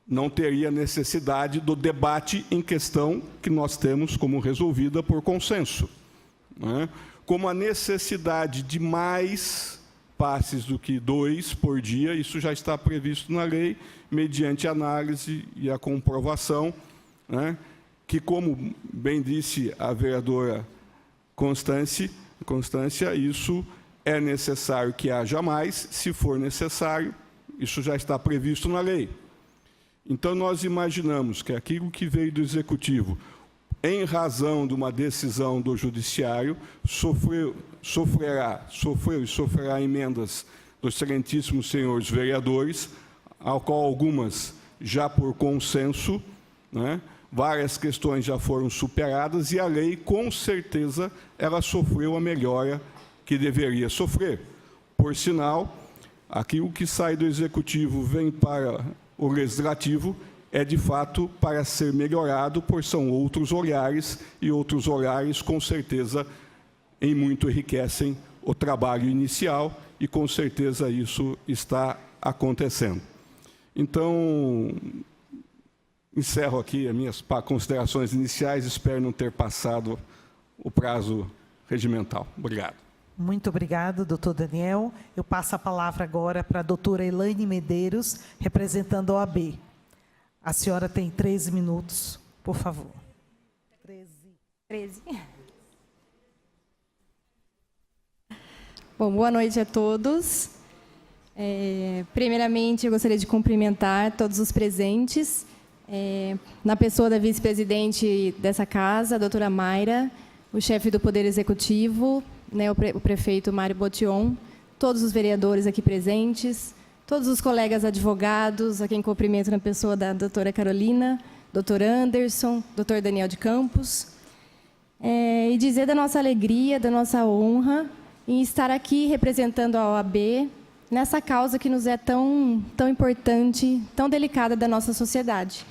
não teria necessidade do debate em questão que nós temos como resolvida por consenso. Como a necessidade de mais passes do que 2 por dia, isso já está previsto na lei, mediante análise e a comprovação, que, como bem disse a vereadora Constância, isso é necessário que haja mais, se for necessário, isso já está previsto na lei. Então, nós imaginamos que aquilo que veio do Executivo, em razão de uma decisão do Judiciário, sofreu e sofrerá emendas dos excelentíssimos senhores vereadores, ao qual algumas já por consenso, várias questões já foram superadas, e a lei, com certeza, ela sofreu a melhora que deveria sofrer. Por sinal, aquilo que sai do Executivo vem para o Legislativo, é, de fato, para ser melhorado, pois são outros olhares, e outros olhares, com certeza, em muito enriquecem o trabalho inicial, e, com certeza, isso está acontecendo. Então, encerro aqui as minhas considerações iniciais, espero não ter passado o prazo regimental. Obrigado. Muito obrigado, doutor Daniel. Eu passo a palavra agora para a doutora Elaine Medeiros, representando a OAB. A senhora tem 13 minutos, por favor. 13. Bom, boa noite a todos. Primeiramente, eu gostaria de cumprimentar todos os presentes, na pessoa da vice-presidente dessa casa, a doutora Mayra, o chefe do Poder Executivo, o prefeito Mário Botion, todos os vereadores aqui presentes, todos os colegas advogados, a quem cumprimento na pessoa da doutora Carolina, doutor Anderson, doutor Daniel de Campos, e dizer da nossa alegria, da nossa honra em estar aqui representando a OAB nessa causa que nos é tão importante, tão delicada da nossa sociedade,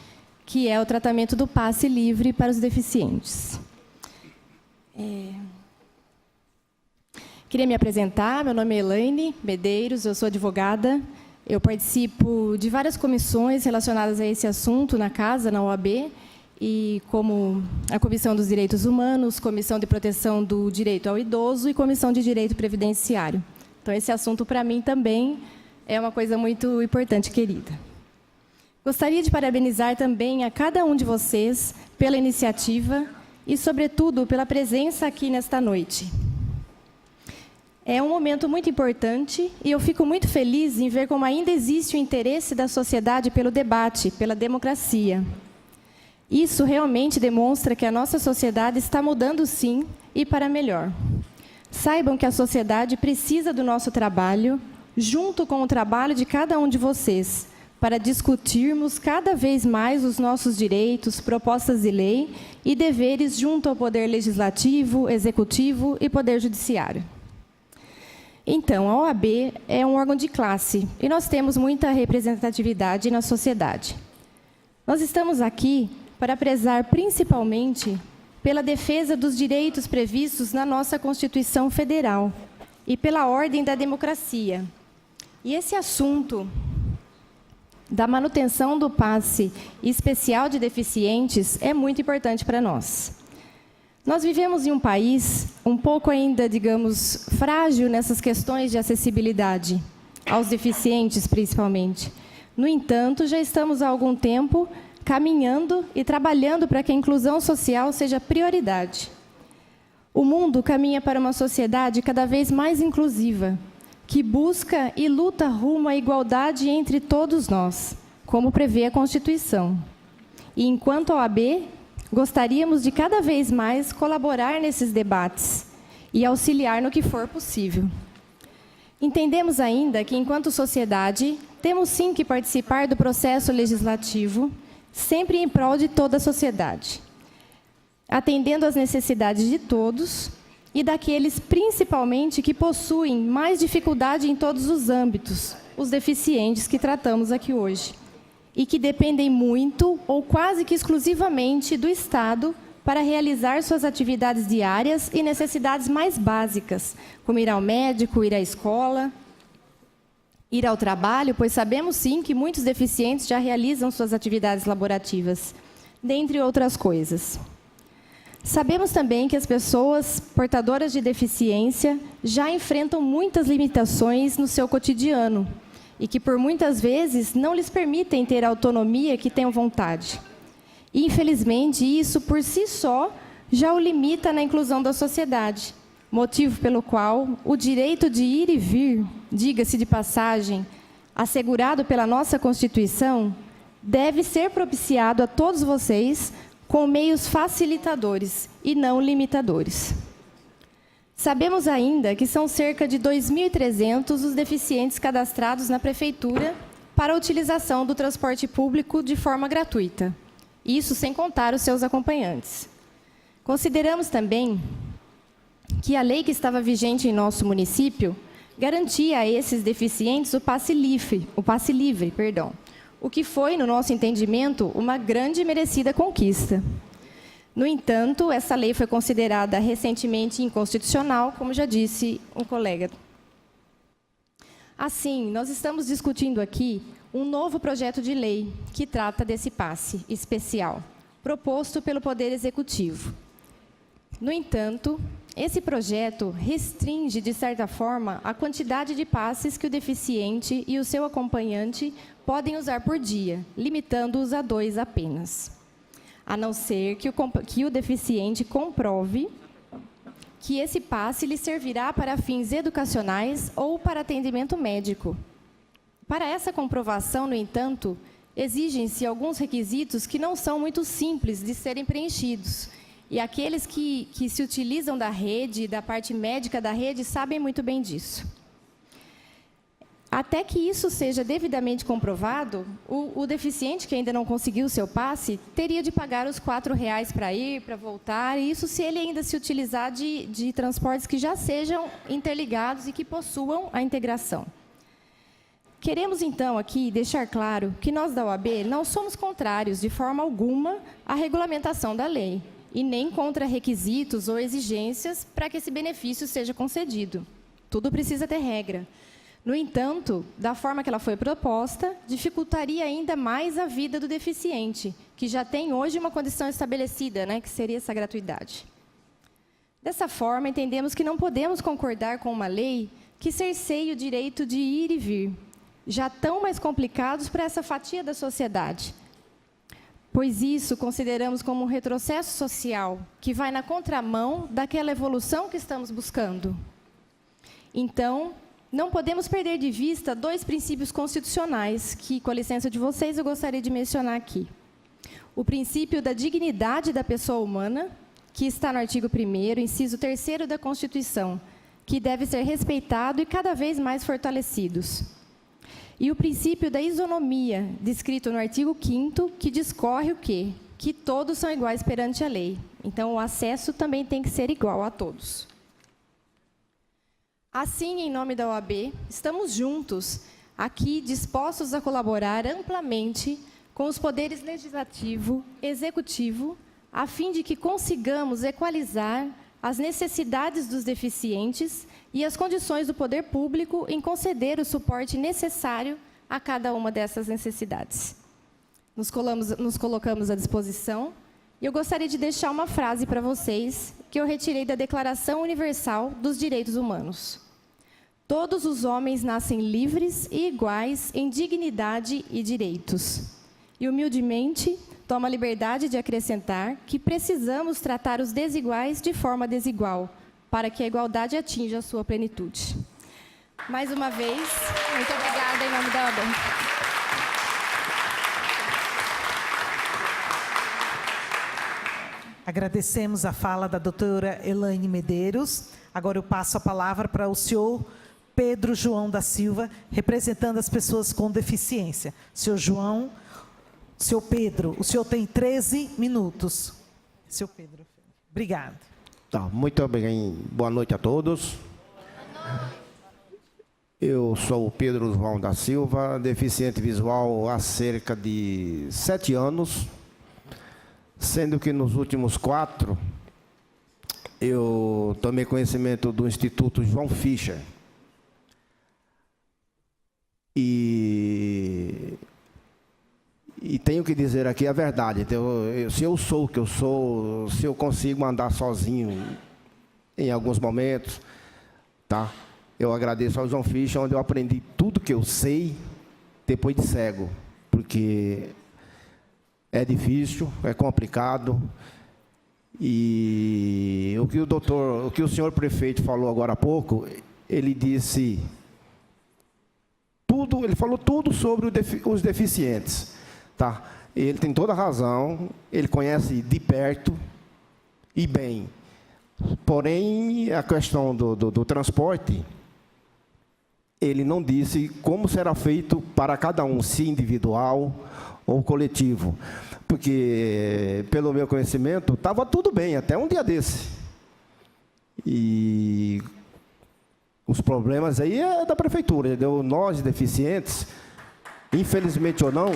que é o tratamento do passe livre para os deficientes. Queria me apresentar, meu nome é Elaine Medeiros, eu sou advogada, eu participo de várias comissões relacionadas a esse assunto na casa, na OAB, e como a Comissão dos Direitos Humanos, Comissão de Proteção do Direito ao Idoso e Comissão de Direito Previdenciário. Então, esse assunto, para mim, também é uma coisa muito importante, querida. Gostaria de parabenizar também a cada um de vocês pela iniciativa e, sobretudo, pela presença aqui nesta noite. É um momento muito importante e eu fico muito feliz em ver como ainda existe o interesse da sociedade pelo debate, pela democracia. Isso realmente demonstra que a nossa sociedade está mudando, sim, e para melhor. Saibam que a sociedade precisa do nosso trabalho, junto com o trabalho de cada um de vocês, para discutirmos cada vez mais os nossos direitos, propostas de lei e deveres junto ao Poder Legislativo, Executivo e Poder Judiciário. Então, a OAB é um órgão de classe e nós temos muita representatividade na sociedade. Nós estamos aqui para prezar principalmente pela defesa dos direitos previstos na nossa Constituição Federal e pela ordem da democracia. E esse assunto da manutenção do passe especial de deficientes é muito importante para nós. Nós vivemos em um país um pouco ainda, digamos, frágil nessas questões de acessibilidade, aos deficientes principalmente. No entanto, já estamos há algum tempo caminhando e trabalhando para que a inclusão social seja prioridade. O mundo caminha para uma sociedade cada vez mais inclusiva, que busca e luta rumo à igualdade entre todos nós, como prevê a Constituição. E, enquanto OAB, gostaríamos de cada vez mais colaborar nesses debates e auxiliar no que for possível. Entendemos ainda que, enquanto sociedade, temos sim que participar do processo legislativo, sempre em prol de toda a sociedade, atendendo às necessidades de todos e daqueles, principalmente, que possuem mais dificuldade em todos os âmbitos, os deficientes que tratamos aqui hoje, e que dependem muito ou quase que exclusivamente do Estado para realizar suas atividades diárias e necessidades mais básicas, como ir ao médico, ir à escola, ir ao trabalho, pois sabemos sim que muitos deficientes já realizam suas atividades laborativas, dentre outras coisas. Sabemos também que as pessoas portadoras de deficiência já enfrentam muitas limitações no seu cotidiano e que, por muitas vezes, não lhes permitem ter a autonomia que tenham vontade. E, infelizmente, isso, por si só, já o limita na inclusão da sociedade, motivo pelo qual o direito de ir e vir, diga-se de passagem, assegurado pela nossa Constituição, deve ser propiciado a todos vocês com meios facilitadores e não limitadores. Sabemos ainda que são cerca de 2.300 os deficientes cadastrados na Prefeitura para a utilização do transporte público de forma gratuita. Isso sem contar os seus acompanhantes. Consideramos também que a lei que estava vigente em nosso município garantia a esses deficientes o passe livre, o que foi, no nosso entendimento, uma grande e merecida conquista. No entanto, essa lei foi considerada recentemente inconstitucional, como já disse um colega. Assim, nós estamos discutindo aqui um novo projeto de lei que trata desse passe especial, proposto pelo Poder Executivo. No entanto, esse projeto restringe, de certa forma, a quantidade de passes que o deficiente e o seu acompanhante podem usar por dia, limitando-os a 2 apenas. A não ser que o deficiente comprove que esse passe lhe servirá para fins educacionais ou para atendimento médico. Para essa comprovação, no entanto, exigem-se alguns requisitos que não são muito simples de serem preenchidos. E aqueles que se utilizam da rede, da parte médica da rede, sabem muito bem disso. Até que isso seja devidamente comprovado, o deficiente que ainda não conseguiu o seu passe teria de pagar os R$ 4 para ir, para voltar, e isso se ele ainda se utilizar de transportes que já sejam interligados e que possuam a integração. Queremos, então, aqui deixar claro que nós da OAB não somos contrários, de forma alguma, à regulamentação da lei, e nem contra requisitos ou exigências para que esse benefício seja concedido. Tudo precisa ter regra. No entanto, da forma que ela foi proposta, dificultaria ainda mais a vida do deficiente, que já tem hoje uma condição estabelecida, que seria essa gratuidade. Dessa forma, entendemos que não podemos concordar com uma lei que cerceie o direito de ir e vir, já tão mais complicados para essa fatia da sociedade, pois isso consideramos como um retrocesso social que vai na contramão daquela evolução que estamos buscando. Então, não podemos perder de vista 2 princípios constitucionais que, com a licença de vocês, eu gostaria de mencionar aqui. O princípio da dignidade da pessoa humana, que está no artigo 1º, inciso 3º da Constituição, que deve ser respeitado e cada vez mais fortalecidos. E o princípio da isonomia, descrito no artigo 5º, que discorre o quê? Que todos são iguais perante a lei. Então, o acesso também tem que ser igual a todos. Assim, em nome da OAB, estamos juntos, aqui, dispostos a colaborar amplamente com os poderes legislativo e executivo, a fim de que consigamos equalizar as necessidades dos deficientes e as condições do poder público em conceder o suporte necessário a cada uma dessas necessidades. Nos colocamos à disposição e eu gostaria de deixar uma frase para vocês que eu retirei da Declaração Universal dos Direitos Humanos. Todos os homens nascem livres e iguais em dignidade e direitos. E, humildemente, toma a liberdade de acrescentar que precisamos tratar os desiguais de forma desigual, para que a igualdade atinja a sua plenitude. Mais uma vez, muito obrigada em nome da OAB. Agradecemos a fala da doutora Elaine Medeiros. Agora eu passo a palavra para o senhor Pedro João da Silva, representando as pessoas com deficiência. Senhor Pedro, o senhor tem 13 minutos. Senhor Pedro, obrigado. Tá, muito bem, boa noite a todos. Eu sou o Pedro João da Silva, deficiente visual há cerca de 7 anos, sendo que nos últimos 4 eu tomei conhecimento do Instituto João Fischer. E tenho que dizer aqui a verdade. Então, se eu sou o que eu sou, se eu consigo andar sozinho em alguns momentos, tá? Eu agradeço ao João Fischer, onde eu aprendi tudo que eu sei depois de cego, porque é difícil, é complicado. E o que o senhor prefeito falou agora há pouco, ele disse tudo, ele falou tudo sobre os deficientes, tá? Ele tem toda a razão, ele conhece de perto e bem. Porém, a questão do transporte, ele não disse como será feito para cada um, se individual ou coletivo. Porque, pelo meu conhecimento, estava tudo bem, até um dia desse. E os problemas aí é da prefeitura, entendeu? Nós, deficientes, infelizmente ou não,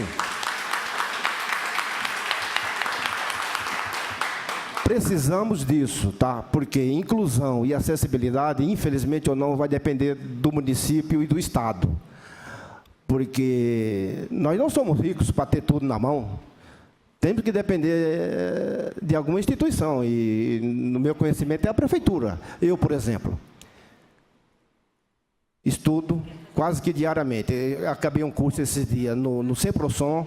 precisamos disso, tá? Porque inclusão e acessibilidade, infelizmente ou não, vai depender do município e do estado. Porque nós não somos ricos para ter tudo na mão. Temos que depender de alguma instituição. E, no meu conhecimento, é a prefeitura. Eu, por exemplo, estudo quase que diariamente. Eu acabei um curso esses dias no Semprosom.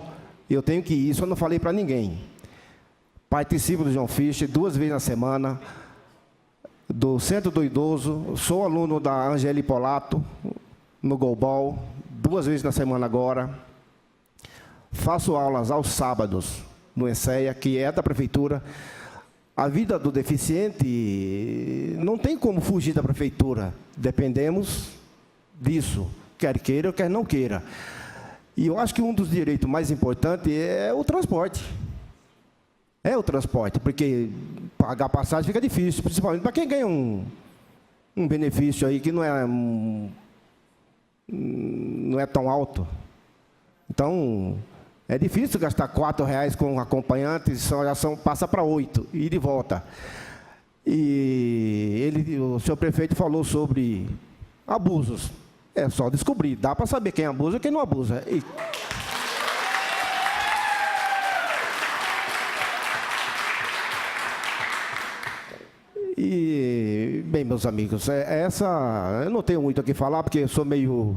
Eu tenho que ir, isso eu não falei para ninguém. Participo do João Fischer 2 vezes na semana, do Centro do Idoso, sou aluno da Angeli Polato, no Golbol, 2 vezes na semana agora. Faço aulas aos sábados no ENSEA, que é da prefeitura. A vida do deficiente não tem como fugir da prefeitura. Dependemos disso, quer queira, quer não queira. E eu acho que um dos direitos mais importantes é o transporte. É o transporte, porque pagar passagem fica difícil, principalmente para quem ganha um benefício aí que não é tão alto. Então, é difícil gastar R$4 com um acompanhante, passa para 8, e de volta. E o senhor prefeito falou sobre abusos. É só descobrir, dá para saber quem abusa e quem não abusa. E, bem, meus amigos, eu não tenho muito o que falar, porque eu sou meio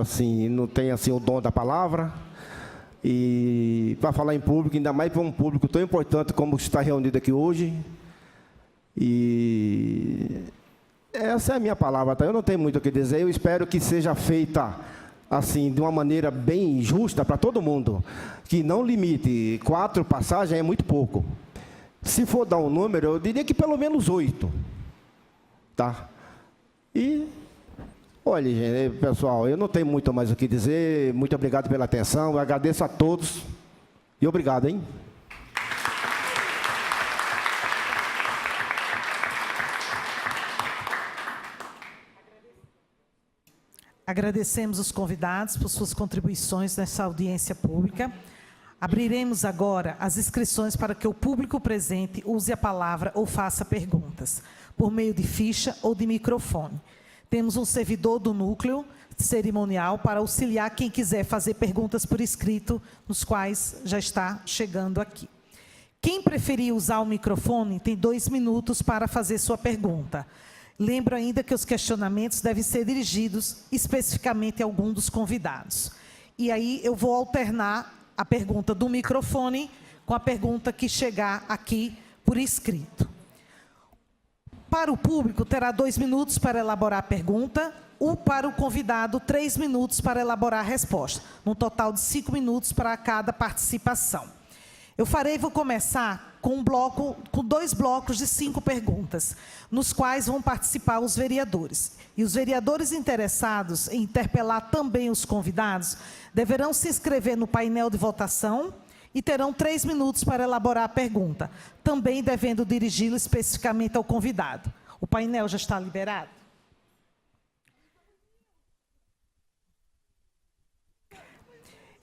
assim, não tenho assim o dom da palavra. E para falar em público, ainda mais para um público tão importante como está reunido aqui hoje. E essa é a minha palavra, tá? Eu não tenho muito o que dizer, eu espero que seja feita assim, de uma maneira bem justa para todo mundo, que não limite, 4 passagens é muito pouco. Se for dar um número, eu diria que pelo menos 8, tá? E, olha, gente, pessoal, eu não tenho muito mais o que dizer, muito obrigado pela atenção, eu agradeço a todos, e obrigado, hein? Agradecemos os convidados por suas contribuições nessa audiência pública. Abriremos agora as inscrições para que o público presente use a palavra ou faça perguntas, por meio de ficha ou de microfone. Temos um servidor do núcleo cerimonial para auxiliar quem quiser fazer perguntas por escrito, nos quais já está chegando aqui. Quem preferir usar o microfone tem 2 minutos para fazer sua pergunta. Lembro ainda que os questionamentos devem ser dirigidos especificamente a algum dos convidados. E aí eu vou alternar a pergunta do microfone com a pergunta que chegar aqui por escrito. Para o público, terá 2 minutos para elaborar a pergunta, ou para o convidado, 3 minutos para elaborar a resposta, num total de 5 minutos para cada participação. Vou começar com 2 blocos de 5 perguntas, nos quais vão participar os vereadores. E os vereadores interessados em interpelar também os convidados deverão se inscrever no painel de votação e terão 3 minutos para elaborar a pergunta, também devendo dirigi-la especificamente ao convidado. O painel já está liberado?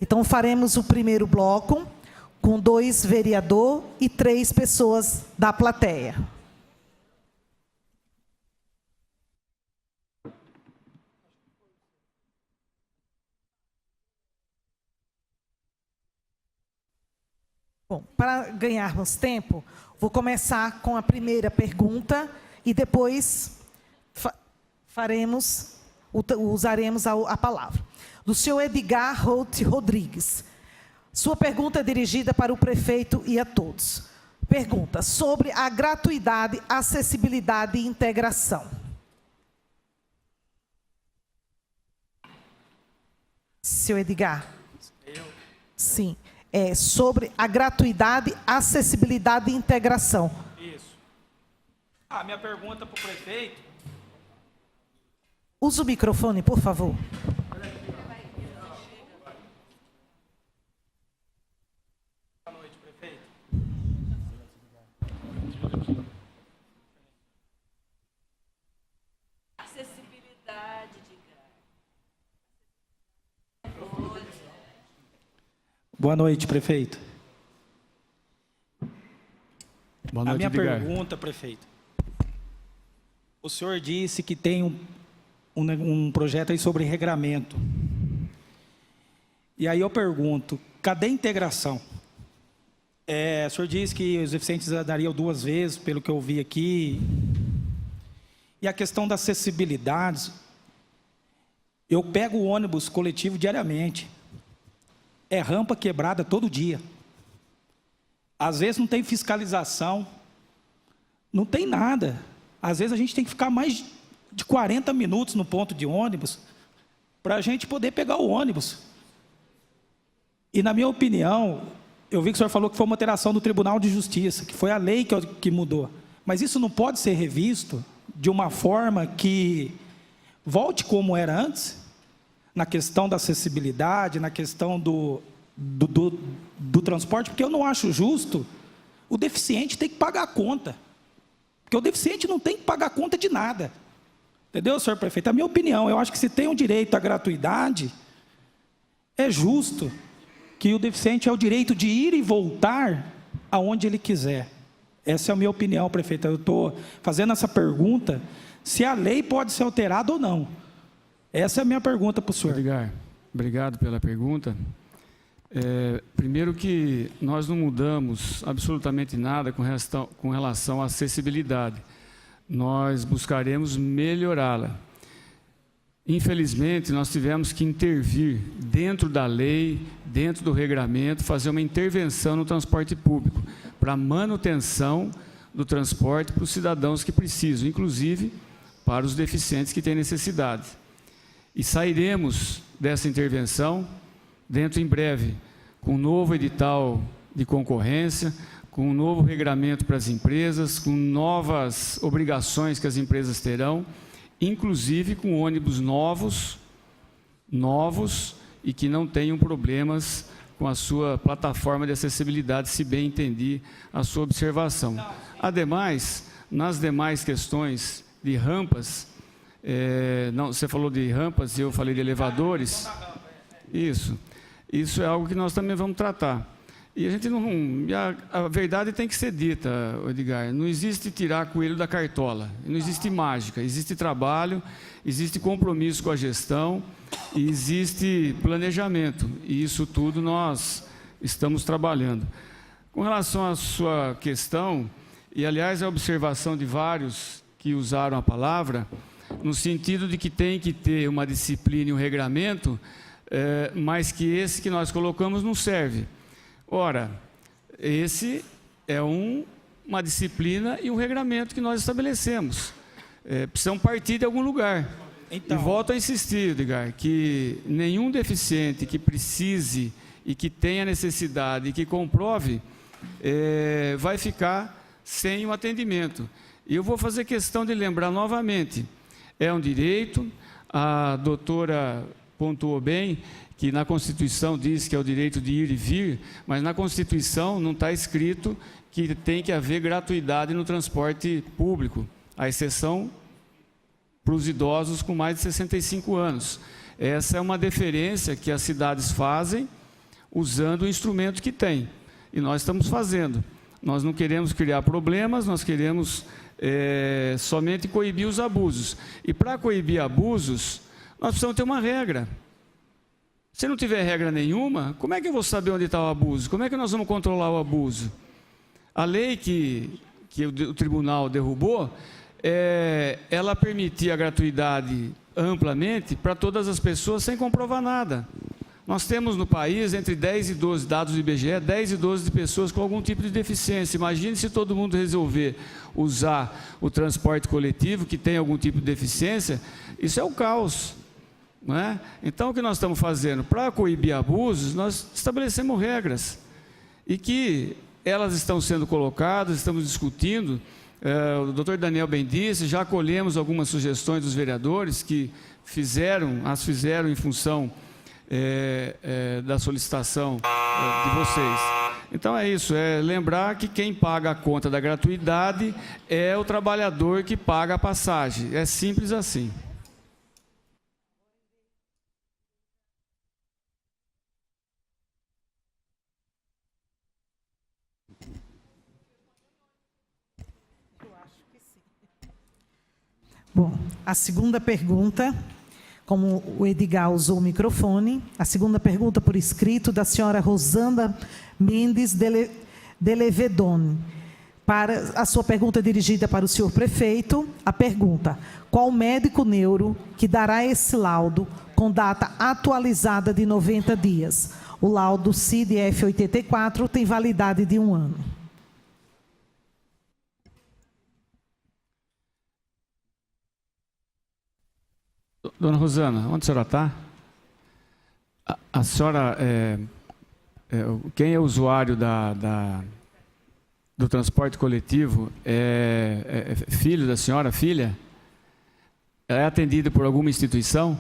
Então, faremos o primeiro bloco com 2 vereadores e 3 pessoas da plateia. Bom, para ganharmos tempo, vou começar com a primeira pergunta e depois usaremos a palavra. Do senhor Edgar Holt Rodrigues. Sua pergunta é dirigida para o prefeito e a todos. Pergunta sobre a gratuidade, acessibilidade e integração. Senhor Edgar. Sim. É sobre a gratuidade, acessibilidade e integração. Isso. A minha pergunta para o prefeito. Use o microfone, por favor. Boa noite, prefeito. Acessibilidade de Boa noite, prefeito. Boa noite, a minha Edgar. pergunta, prefeito. O senhor disse que tem um projeto aí sobre regramento. E aí eu pergunto, cadê a integração? O senhor disse que os deficientes dariam 2 vezes, pelo que eu vi aqui. E a questão da acessibilidade, eu pego o ônibus coletivo diariamente. É rampa quebrada todo dia. Às vezes não tem fiscalização, não tem nada. Às vezes a gente tem que ficar mais de 40 minutos no ponto de ônibus para a gente poder pegar o ônibus. E na minha opinião, eu vi que o senhor falou que foi uma alteração do Tribunal de Justiça, que foi a lei que mudou. Mas isso não pode ser revisto de uma forma que volte como era antes? Na questão da acessibilidade, na questão do transporte, porque eu não acho justo o deficiente ter que pagar a conta. Porque o deficiente não tem que pagar a conta de nada. Entendeu, senhor prefeito? A minha opinião, eu acho que se tem um direito à gratuidade, é justo que o deficiente é o direito de ir e voltar aonde ele quiser. Essa é a minha opinião, prefeito. Eu estou fazendo essa pergunta, se a lei pode ser alterada ou não. Essa é a minha pergunta para o senhor. Edgar, obrigado pela pergunta. Primeiro que nós não mudamos absolutamente nada com relação à acessibilidade. Nós buscaremos melhorá-la. Infelizmente, nós tivemos que intervir dentro da lei, dentro do regramento, fazer uma intervenção no transporte público, para manutenção do transporte para os cidadãos que precisam, inclusive para os deficientes que têm necessidade. E sairemos dessa intervenção dentro em breve, com um novo edital de concorrência, com um novo regramento para as empresas, com novas obrigações que as empresas terão, inclusive com ônibus novos e que não tenham problemas com a sua plataforma de acessibilidade, se bem entendi a sua observação. Ademais, nas demais questões de rampas, você falou de rampas e eu falei de elevadores. Isso é algo que nós também vamos tratar. E a gente não... A verdade tem que ser dita, Edgar. Não existe tirar coelho da cartola. Não existe mágica. Existe trabalho, existe compromisso com a gestão e existe planejamento. E isso tudo nós estamos trabalhando. Com relação à sua questão, e aliás a observação de vários que usaram a palavra, no sentido de que tem que ter uma disciplina e um regramento, mas que esse que nós colocamos não serve. Ora, esse é uma disciplina e um regramento que nós estabelecemos. Precisam partir de algum lugar. Então, e volto a insistir, Edgar, que nenhum deficiente que precise e que tenha necessidade e que comprove vai ficar sem o atendimento. E eu vou fazer questão de lembrar novamente, é um direito, a doutora pontuou bem, que na Constituição diz que é o direito de ir e vir, mas na Constituição não está escrito que tem que haver gratuidade no transporte público, à exceção para os idosos com mais de 65 anos. Essa é uma deferência que as cidades fazem usando o instrumento que tem. E nós estamos fazendo. Nós não queremos criar problemas, nós queremos somente coibir os abusos. E para coibir abusos, nós precisamos ter uma regra. Se não tiver regra nenhuma, como é que eu vou saber onde está o abuso? Como é que nós vamos controlar o abuso? A lei que o tribunal derrubou, ela permitia a gratuidade amplamente para todas as pessoas sem comprovar nada. Nós temos no país entre 10 e 12, dados do IBGE, 10 e 12 de pessoas com algum tipo de deficiência. Imagine se todo mundo resolver usar o transporte coletivo que tem algum tipo de deficiência, isso é o caos. Não é? Então, o que nós estamos fazendo? Para coibir abusos, nós estabelecemos regras e que elas estão sendo colocadas, estamos discutindo. O doutor Daniel bem disse, já acolhemos algumas sugestões dos vereadores que as fizeram em função da solicitação de vocês. Então é isso, lembrar que quem paga a conta da gratuidade é o trabalhador que paga a passagem. É simples assim. Bom, a segunda pergunta, como o Edgar usou o microfone, a segunda pergunta por escrito da senhora Rosanda Mendes de Levedon. A sua pergunta é dirigida para o senhor prefeito. A pergunta: qual médico neuro que dará esse laudo com data atualizada de 90 dias? O laudo CID-F 84 tem validade de 1 ano. Dona Rosana, onde a senhora está? A senhora, quem é usuário do transporte coletivo é filho da senhora, filha? Ela é atendida por alguma instituição?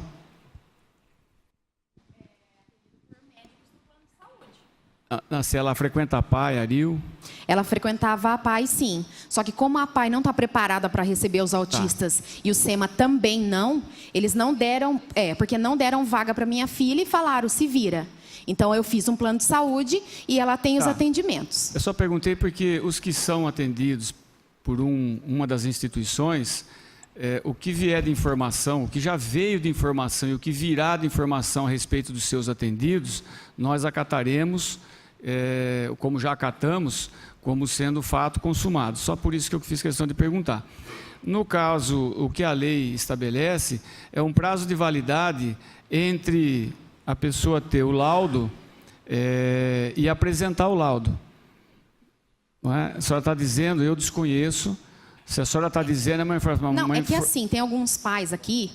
Se ela frequenta a PAI, Aril? Ela frequentava a PAI, sim. Só que como a PAI não está preparada para receber os autistas e o SEMA também não, eles não deram, porque não deram vaga para minha filha e falaram, se vira. Então, eu fiz um plano de saúde e ela tem os atendimentos. Eu só perguntei porque os que são atendidos por uma das instituições, o que vier de informação, o que já veio de informação e o que virá de informação a respeito dos seus atendidos, nós acataremos, como já acatamos, como sendo fato consumado. Só por isso que eu fiz questão de perguntar. No caso, o que a lei estabelece é um prazo de validade entre a pessoa ter o laudo e apresentar o laudo. Não é? A senhora está dizendo, eu desconheço. Se a senhora está dizendo, é uma informação... Não, é que assim, tem alguns pais aqui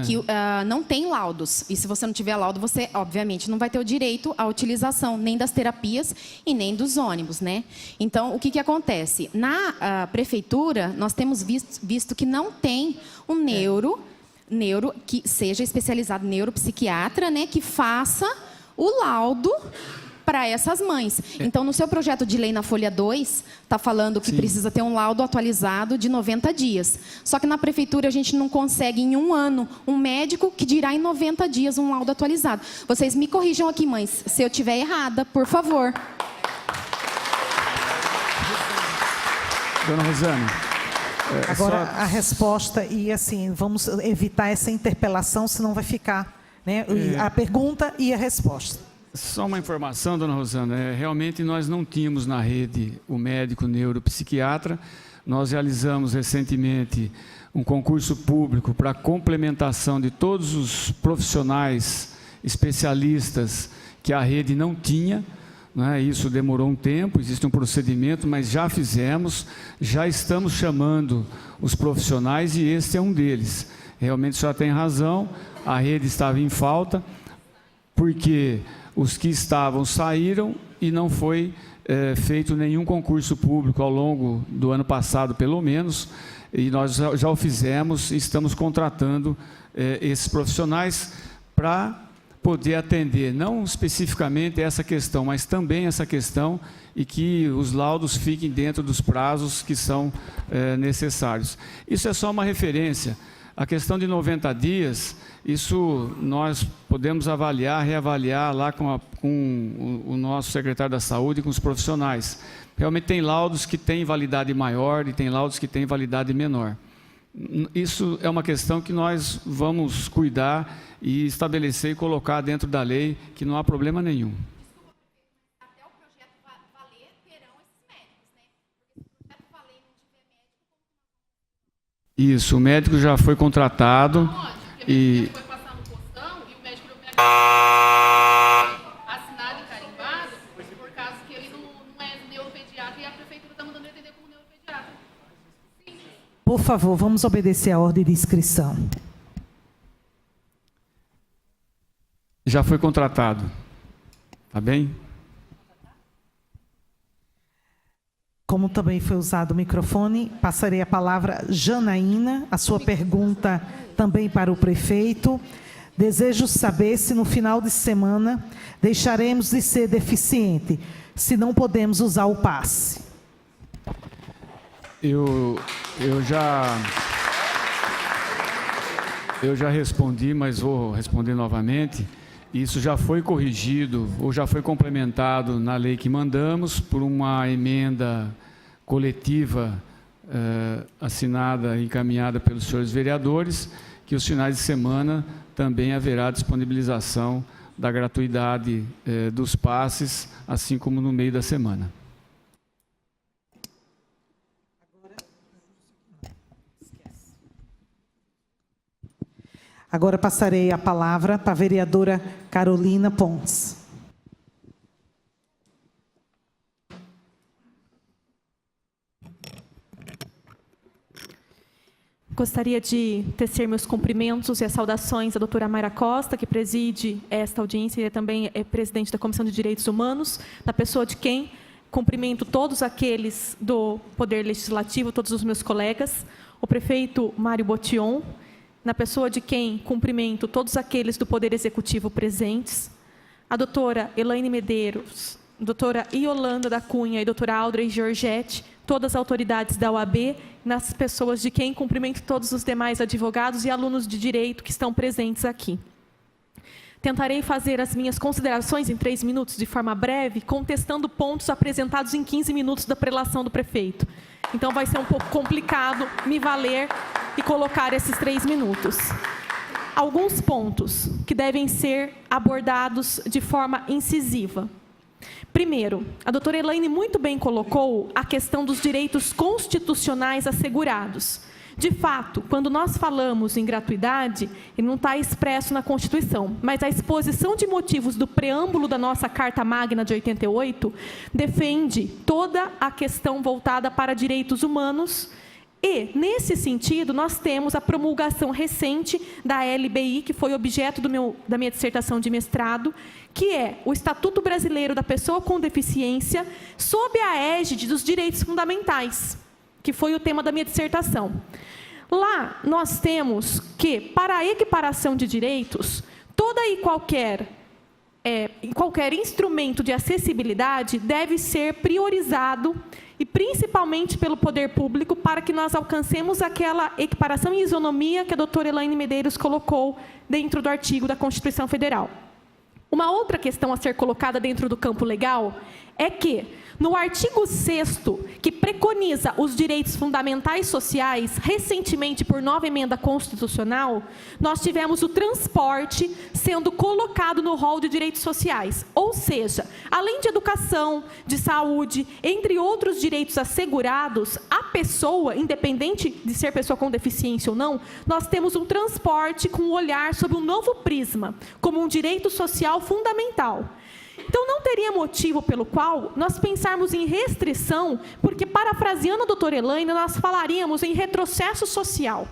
que não têm laudos. E se você não tiver laudo, você, obviamente, não vai ter o direito à utilização nem das terapias e nem dos ônibus, né? Então, o que acontece? Na prefeitura, nós temos visto que não tem um neuro que seja especializado neuropsiquiatra, né, que faça o laudo para essas mães. Então, no seu projeto de lei na folha 2, está falando que precisa ter um laudo atualizado de 90 dias. Só que na prefeitura a gente não consegue em 1 ano um médico que dirá em 90 dias um laudo atualizado. Vocês me corrijam aqui, mães, se eu estiver errada, por favor. Dona Rosana. Agora, a resposta, e assim, vamos evitar essa interpelação, senão vai ficar, né, a pergunta e a resposta. Só uma informação, dona Rosana, realmente nós não tínhamos na rede o médico neuropsiquiatra. Nós realizamos recentemente um concurso público para complementação de todos os profissionais especialistas que a rede não tinha. né? Isso demorou um tempo, existe um procedimento, mas já fizemos, já estamos chamando os profissionais e este é um deles. Realmente o senhor tem razão, a rede estava em falta, porque os que estavam saíram e não foi feito nenhum concurso público ao longo do ano passado, pelo menos, e nós já o fizemos e estamos contratando esses profissionais para poder atender, não especificamente essa questão, mas também essa questão e que os laudos fiquem dentro dos prazos que são necessários. Isso é só uma referência. A questão de 90 dias, isso nós podemos avaliar, reavaliar lá com o nosso secretário da Saúde e com os profissionais. Realmente tem laudos que têm validade maior e tem laudos que têm validade menor. Isso é uma questão que nós vamos cuidar e estabelecer e colocar dentro da lei, que não há problema nenhum. Até o projeto valer, terão esses médicos, né? Porque se o projeto valer e não tiver médico... Isso, o médico já foi contratado. E foi passar no postão e o médico assinado e carimbado por causa que ele não é neuropediatra e a prefeitura está mandando ele atender como neuropediatra. Simples. Por favor, vamos obedecer a ordem de inscrição. já foi contratado. Tá bem? Como também foi usado o microfone, passarei a palavra a Janaína, a sua pergunta também para o prefeito. Desejo saber se no final de semana deixaremos de ser deficiente, se não podemos usar o passe. Eu já respondi, mas vou responder novamente. Isso já foi corrigido ou já foi complementado na lei que mandamos por uma emenda coletiva assinada e encaminhada pelos senhores vereadores, que os finais de semana também haverá disponibilização da gratuidade dos passes, assim como no meio da semana. Agora passarei a palavra para a vereadora Carolina Pons. Gostaria de tecer meus cumprimentos e as saudações à doutora Mayra Costa, que preside esta audiência e também é presidente da Comissão de Direitos Humanos, na pessoa de quem cumprimento todos aqueles do Poder Legislativo, todos os meus colegas, o prefeito Mário Botion, na pessoa de quem cumprimento todos aqueles do Poder Executivo presentes, a doutora Elaine Medeiros, doutora Iolanda da Cunha e doutora Audrey Giorgetti, todas as autoridades da OAB, nas pessoas de quem cumprimento todos os demais advogados e alunos de direito que estão presentes aqui. Tentarei fazer as minhas considerações em 3 minutos, de forma breve, contestando pontos apresentados em 15 minutos da prelação do prefeito. Então, vai ser um pouco complicado me valer e colocar esses 3 minutos. Alguns pontos que devem ser abordados de forma incisiva. Primeiro, a doutora Elaine muito bem colocou a questão dos direitos constitucionais assegurados. De fato, quando nós falamos em gratuidade, ele não está expresso na Constituição, mas a exposição de motivos do preâmbulo da nossa Carta Magna de 88 defende toda a questão voltada para direitos humanos e, nesse sentido, nós temos a promulgação recente da LBI, que foi objeto da minha dissertação de mestrado, que é o Estatuto Brasileiro da Pessoa com Deficiência, sob a égide dos direitos fundamentais, que foi o tema da minha dissertação. Lá, nós temos que, para a equiparação de direitos, toda e qualquer instrumento de acessibilidade deve ser priorizado, e principalmente pelo poder público, para que nós alcancemos aquela equiparação e isonomia que a doutora Elaine Medeiros colocou dentro do artigo da Constituição Federal. Uma outra questão a ser colocada dentro do campo legal é que, no artigo 6º, que preconiza os direitos fundamentais sociais, recentemente por nova emenda constitucional, nós tivemos o transporte sendo colocado no rol de direitos sociais. Ou seja, além de educação, de saúde, entre outros direitos assegurados, a pessoa, independente de ser pessoa com deficiência ou não, nós temos um transporte com um olhar sobre um novo prisma, como um direito social fundamental. Então, não teria motivo pelo qual nós pensarmos em restrição, porque, parafraseando a doutora Elaine, nós falaríamos em retrocesso social.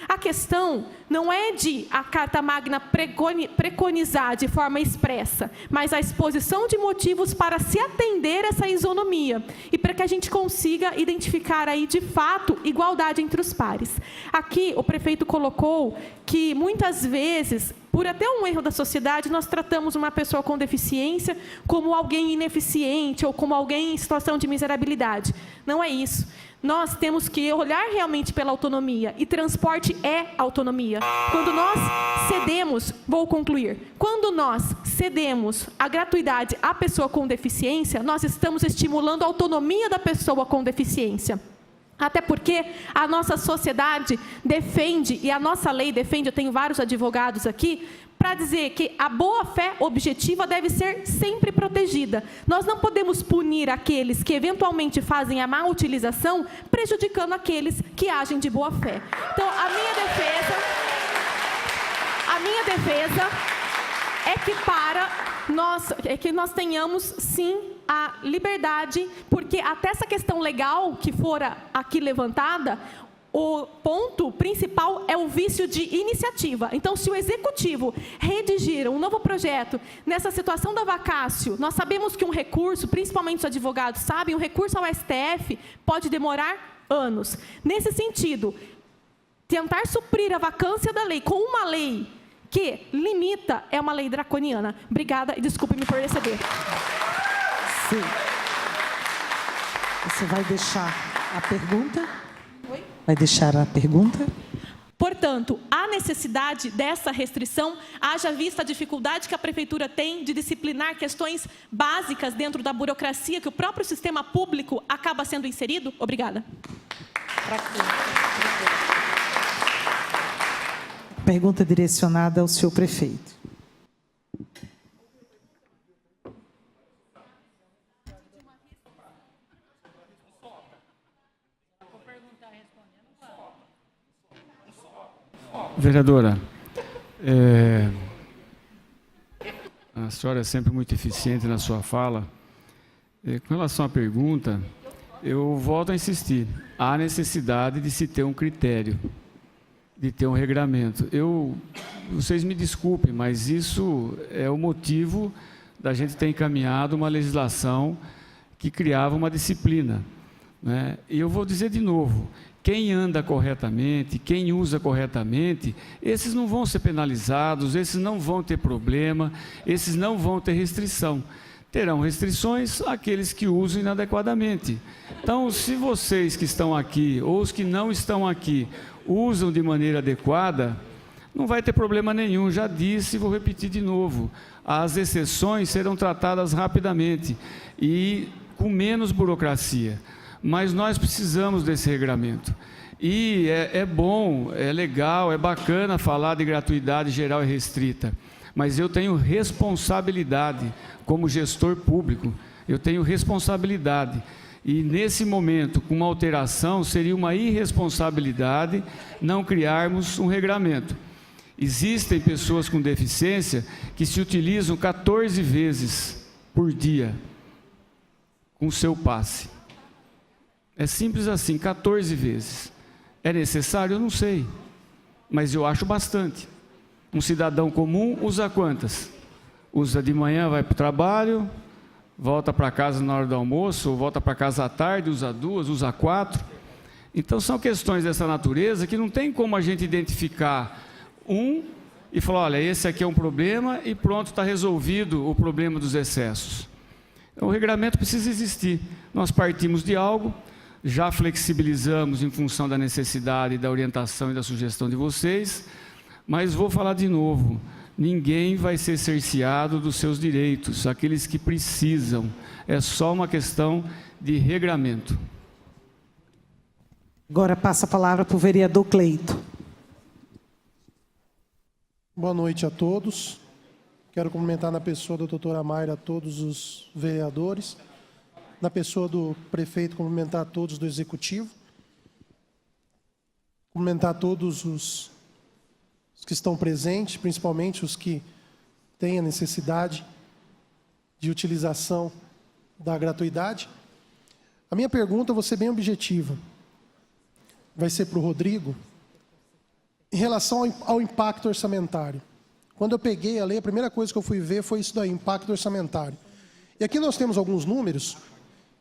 A questão não é de a Carta Magna preconizar de forma expressa, mas a exposição de motivos para se atender essa isonomia e para que a gente consiga identificar aí, de fato, igualdade entre os pares. Aqui, o prefeito colocou que, muitas vezes, por até um erro da sociedade, nós tratamos uma pessoa com deficiência como alguém ineficiente ou como alguém em situação de miserabilidade. Não é isso. Nós temos que olhar realmente pela autonomia, e transporte é autonomia. Quando nós cedemos, vou concluir, quando nós cedemos a gratuidade à pessoa com deficiência, nós estamos estimulando a autonomia da pessoa com deficiência. Até porque a nossa sociedade defende, e a nossa lei defende, eu tenho vários advogados aqui, para dizer que a boa-fé objetiva deve ser sempre protegida. Nós não podemos punir aqueles que eventualmente fazem a má utilização, prejudicando aqueles que agem de boa-fé. Então, a minha defesa é que nós tenhamos, sim, a liberdade, porque até essa questão legal que fora aqui levantada, o ponto principal é o vício de iniciativa. Então, se o executivo redigir um novo projeto nessa situação da vacácio, nós sabemos que um recurso, principalmente os advogados sabem, um recurso ao STF pode demorar anos. Nesse sentido, tentar suprir a vacância da lei com uma lei que limita é uma lei draconiana. Obrigada e desculpe-me por exceder. Sim. Você vai deixar a pergunta? Oi? Vai deixar a pergunta? Portanto, há necessidade dessa restrição, haja vista a dificuldade que a prefeitura tem de disciplinar questões básicas dentro da burocracia que o próprio sistema público acaba sendo inserido? Obrigada. Pergunta direcionada ao senhor prefeito. Vereadora, a senhora é sempre muito eficiente na sua fala. Com relação à pergunta, eu volto a insistir. Há necessidade de se ter um critério, de ter um regramento. Vocês me desculpem, mas isso é o motivo da gente ter encaminhado uma legislação que criava uma disciplina, né? E eu vou dizer de novo, quem anda corretamente, quem usa corretamente, esses não vão ser penalizados, esses não vão ter problema, esses não vão ter restrição. Terão restrições aqueles que usam inadequadamente. Então, se vocês que estão aqui, ou os que não estão aqui, usam de maneira adequada, não vai ter problema nenhum. Já disse e vou repetir de novo. As exceções serão tratadas rapidamente e com menos burocracia. Mas nós precisamos desse regramento. E é bom, é legal, é bacana falar de gratuidade geral e restrita, mas eu tenho responsabilidade como gestor público, eu tenho responsabilidade. E nesse momento, com uma alteração, seria uma irresponsabilidade não criarmos um regramento. Existem pessoas com deficiência que se utilizam 14 vezes por dia com o seu passe. É simples assim, 14 vezes. É necessário? Eu não sei, mas eu acho bastante. Um cidadão comum usa quantas? Usa de manhã, vai para o trabalho, volta para casa na hora do almoço, ou volta para casa à tarde, usa 2, usa 4. Então, são questões dessa natureza que não tem como a gente identificar e falar, olha, esse aqui é um problema e pronto, está resolvido o problema dos excessos. O regramento precisa existir. Nós partimos de algo, já flexibilizamos em função da necessidade, da orientação e da sugestão de vocês, mas vou falar de novo, ninguém vai ser cerceado dos seus direitos, aqueles que precisam, é só uma questão de regramento. Agora passa a palavra para o vereador Cleito. Boa noite a todos. Quero cumprimentar na pessoa da doutora Mayra todos os vereadores, na pessoa do prefeito, cumprimentar todos do executivo, cumprimentar todos os que estão presentes, principalmente os que têm a necessidade de utilização da gratuidade. A minha pergunta, vou ser bem objetiva, vai ser para o Rodrigo, em relação ao impacto orçamentário. Quando eu peguei a lei, a primeira coisa que eu fui ver foi isso daí, impacto orçamentário. E aqui nós temos alguns números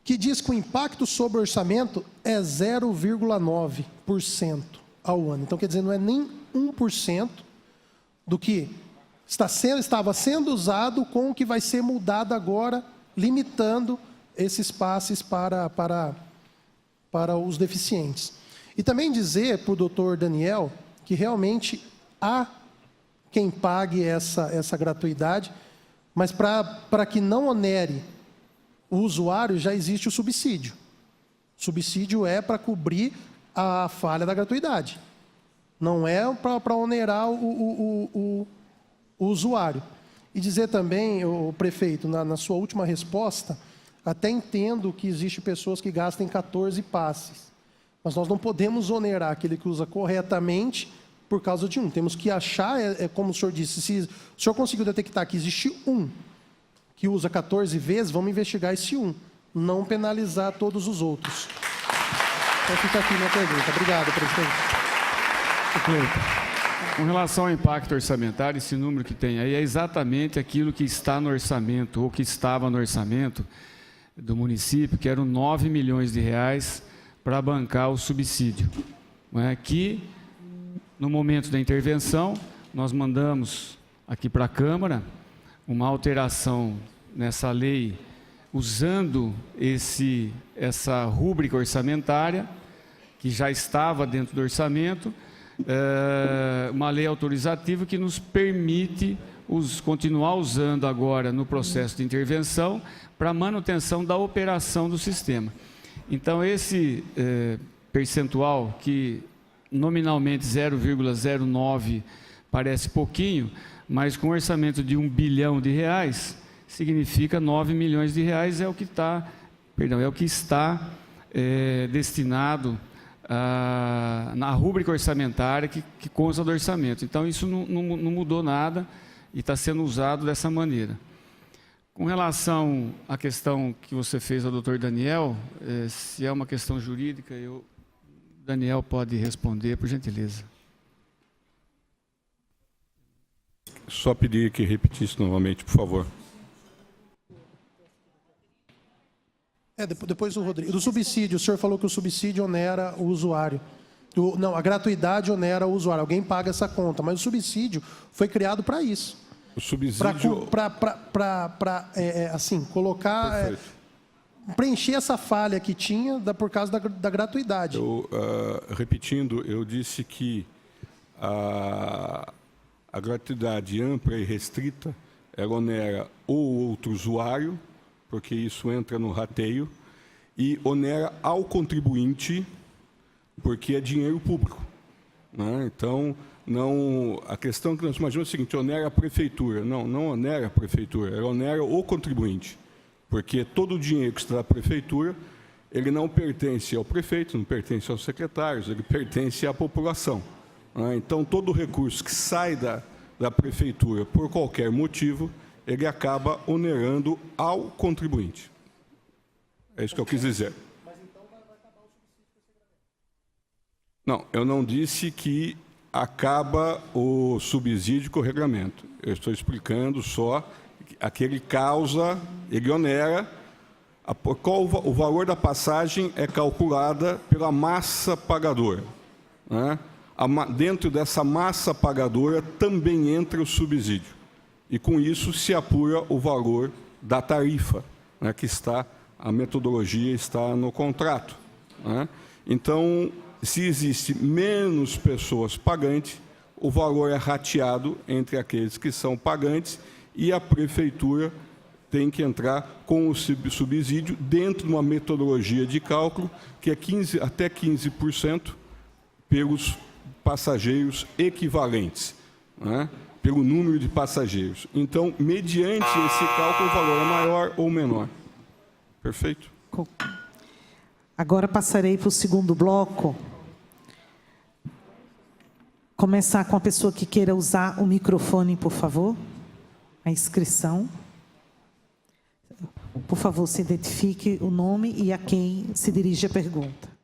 que diz que o impacto sobre o orçamento é 0,9% ao ano. Então, quer dizer, não é nem 1% do que estava sendo usado com o que vai ser mudado agora, limitando esses passes para os deficientes. E também dizer para o doutor Daniel que realmente há quem pague essa gratuidade, mas para que não onere o usuário, já existe o subsídio. O subsídio é para cobrir a falha da gratuidade. Não é para onerar o usuário. E dizer também, o prefeito, na sua última resposta, até entendo que existe pessoas que gastem 14 passes. Mas nós não podemos onerar aquele que usa corretamente por causa de um. Temos que achar, como o senhor disse, se o senhor conseguiu detectar que existe um que usa 14 vezes, vamos investigar esse um, não penalizar todos os outros. Então fica aqui minha pergunta. Obrigado, presidente. Com relação ao impacto orçamentário, esse número que tem aí é exatamente aquilo que está no orçamento, ou que estava no orçamento do município, que eram 9 milhões de reais para bancar o subsídio. Que, no momento da intervenção, nós mandamos aqui para a Câmara uma alteração nessa lei, usando essa rúbrica orçamentária, que já estava dentro do orçamento, uma lei autorizativa que nos permite continuar usando agora no processo de intervenção para manutenção da operação do sistema. Então, esse percentual, que nominalmente 0,09 parece pouquinho, mas com um orçamento de R$1 bilhão, significa 9 milhões de reais, é o que está destinado na rúbrica orçamentária que consta do orçamento. Então, isso não mudou nada e está sendo usado dessa maneira. Com relação à questão que você fez ao doutor Daniel, se é uma questão jurídica, Daniel pode responder, por gentileza. Só pedir que repetisse novamente, por favor. Depois o Rodrigo. Do subsídio, o senhor falou que o subsídio onera o usuário. Não, a gratuidade onera o usuário. Alguém paga essa conta, mas o subsídio foi criado para isso. O subsídio... Assim, colocar... preencher essa falha que tinha por causa da gratuidade. Repetindo, eu disse que a gratuidade ampla e restrita, ela onera o outro usuário, porque isso entra no rateio, e onera ao contribuinte, porque é dinheiro público. Então, a questão que nós imaginamos é o seguinte: onera a prefeitura. Não onera a prefeitura, ela onera o contribuinte, porque todo o dinheiro que está na prefeitura, ele não pertence ao prefeito, não pertence aos secretários, ele pertence à população. Então, todo recurso que sai da prefeitura por qualquer motivo, ele acaba onerando ao contribuinte. É isso que eu quis dizer. Mas então vai acabar o subsídio com o regramento? Não, eu não disse que acaba o subsídio com o regramento. Eu estou explicando só que ele causa, ele onera. O valor da passagem é calculada pela massa pagadora. Dentro dessa massa pagadora também entra o subsídio. E, com isso, se apura o valor da tarifa, que a metodologia está no contrato. Então, se existe menos pessoas pagantes, o valor é rateado entre aqueles que são pagantes e a prefeitura tem que entrar com o subsídio dentro de uma metodologia de cálculo que é até 15% pelos passageiros equivalentes, pelo número de passageiros. Então, mediante esse cálculo, o valor é maior ou menor. Perfeito? Agora passarei para o segundo bloco. Começar com a pessoa que queira usar o microfone, por favor. A inscrição. Por favor, se identifique o nome e a quem se dirige a pergunta.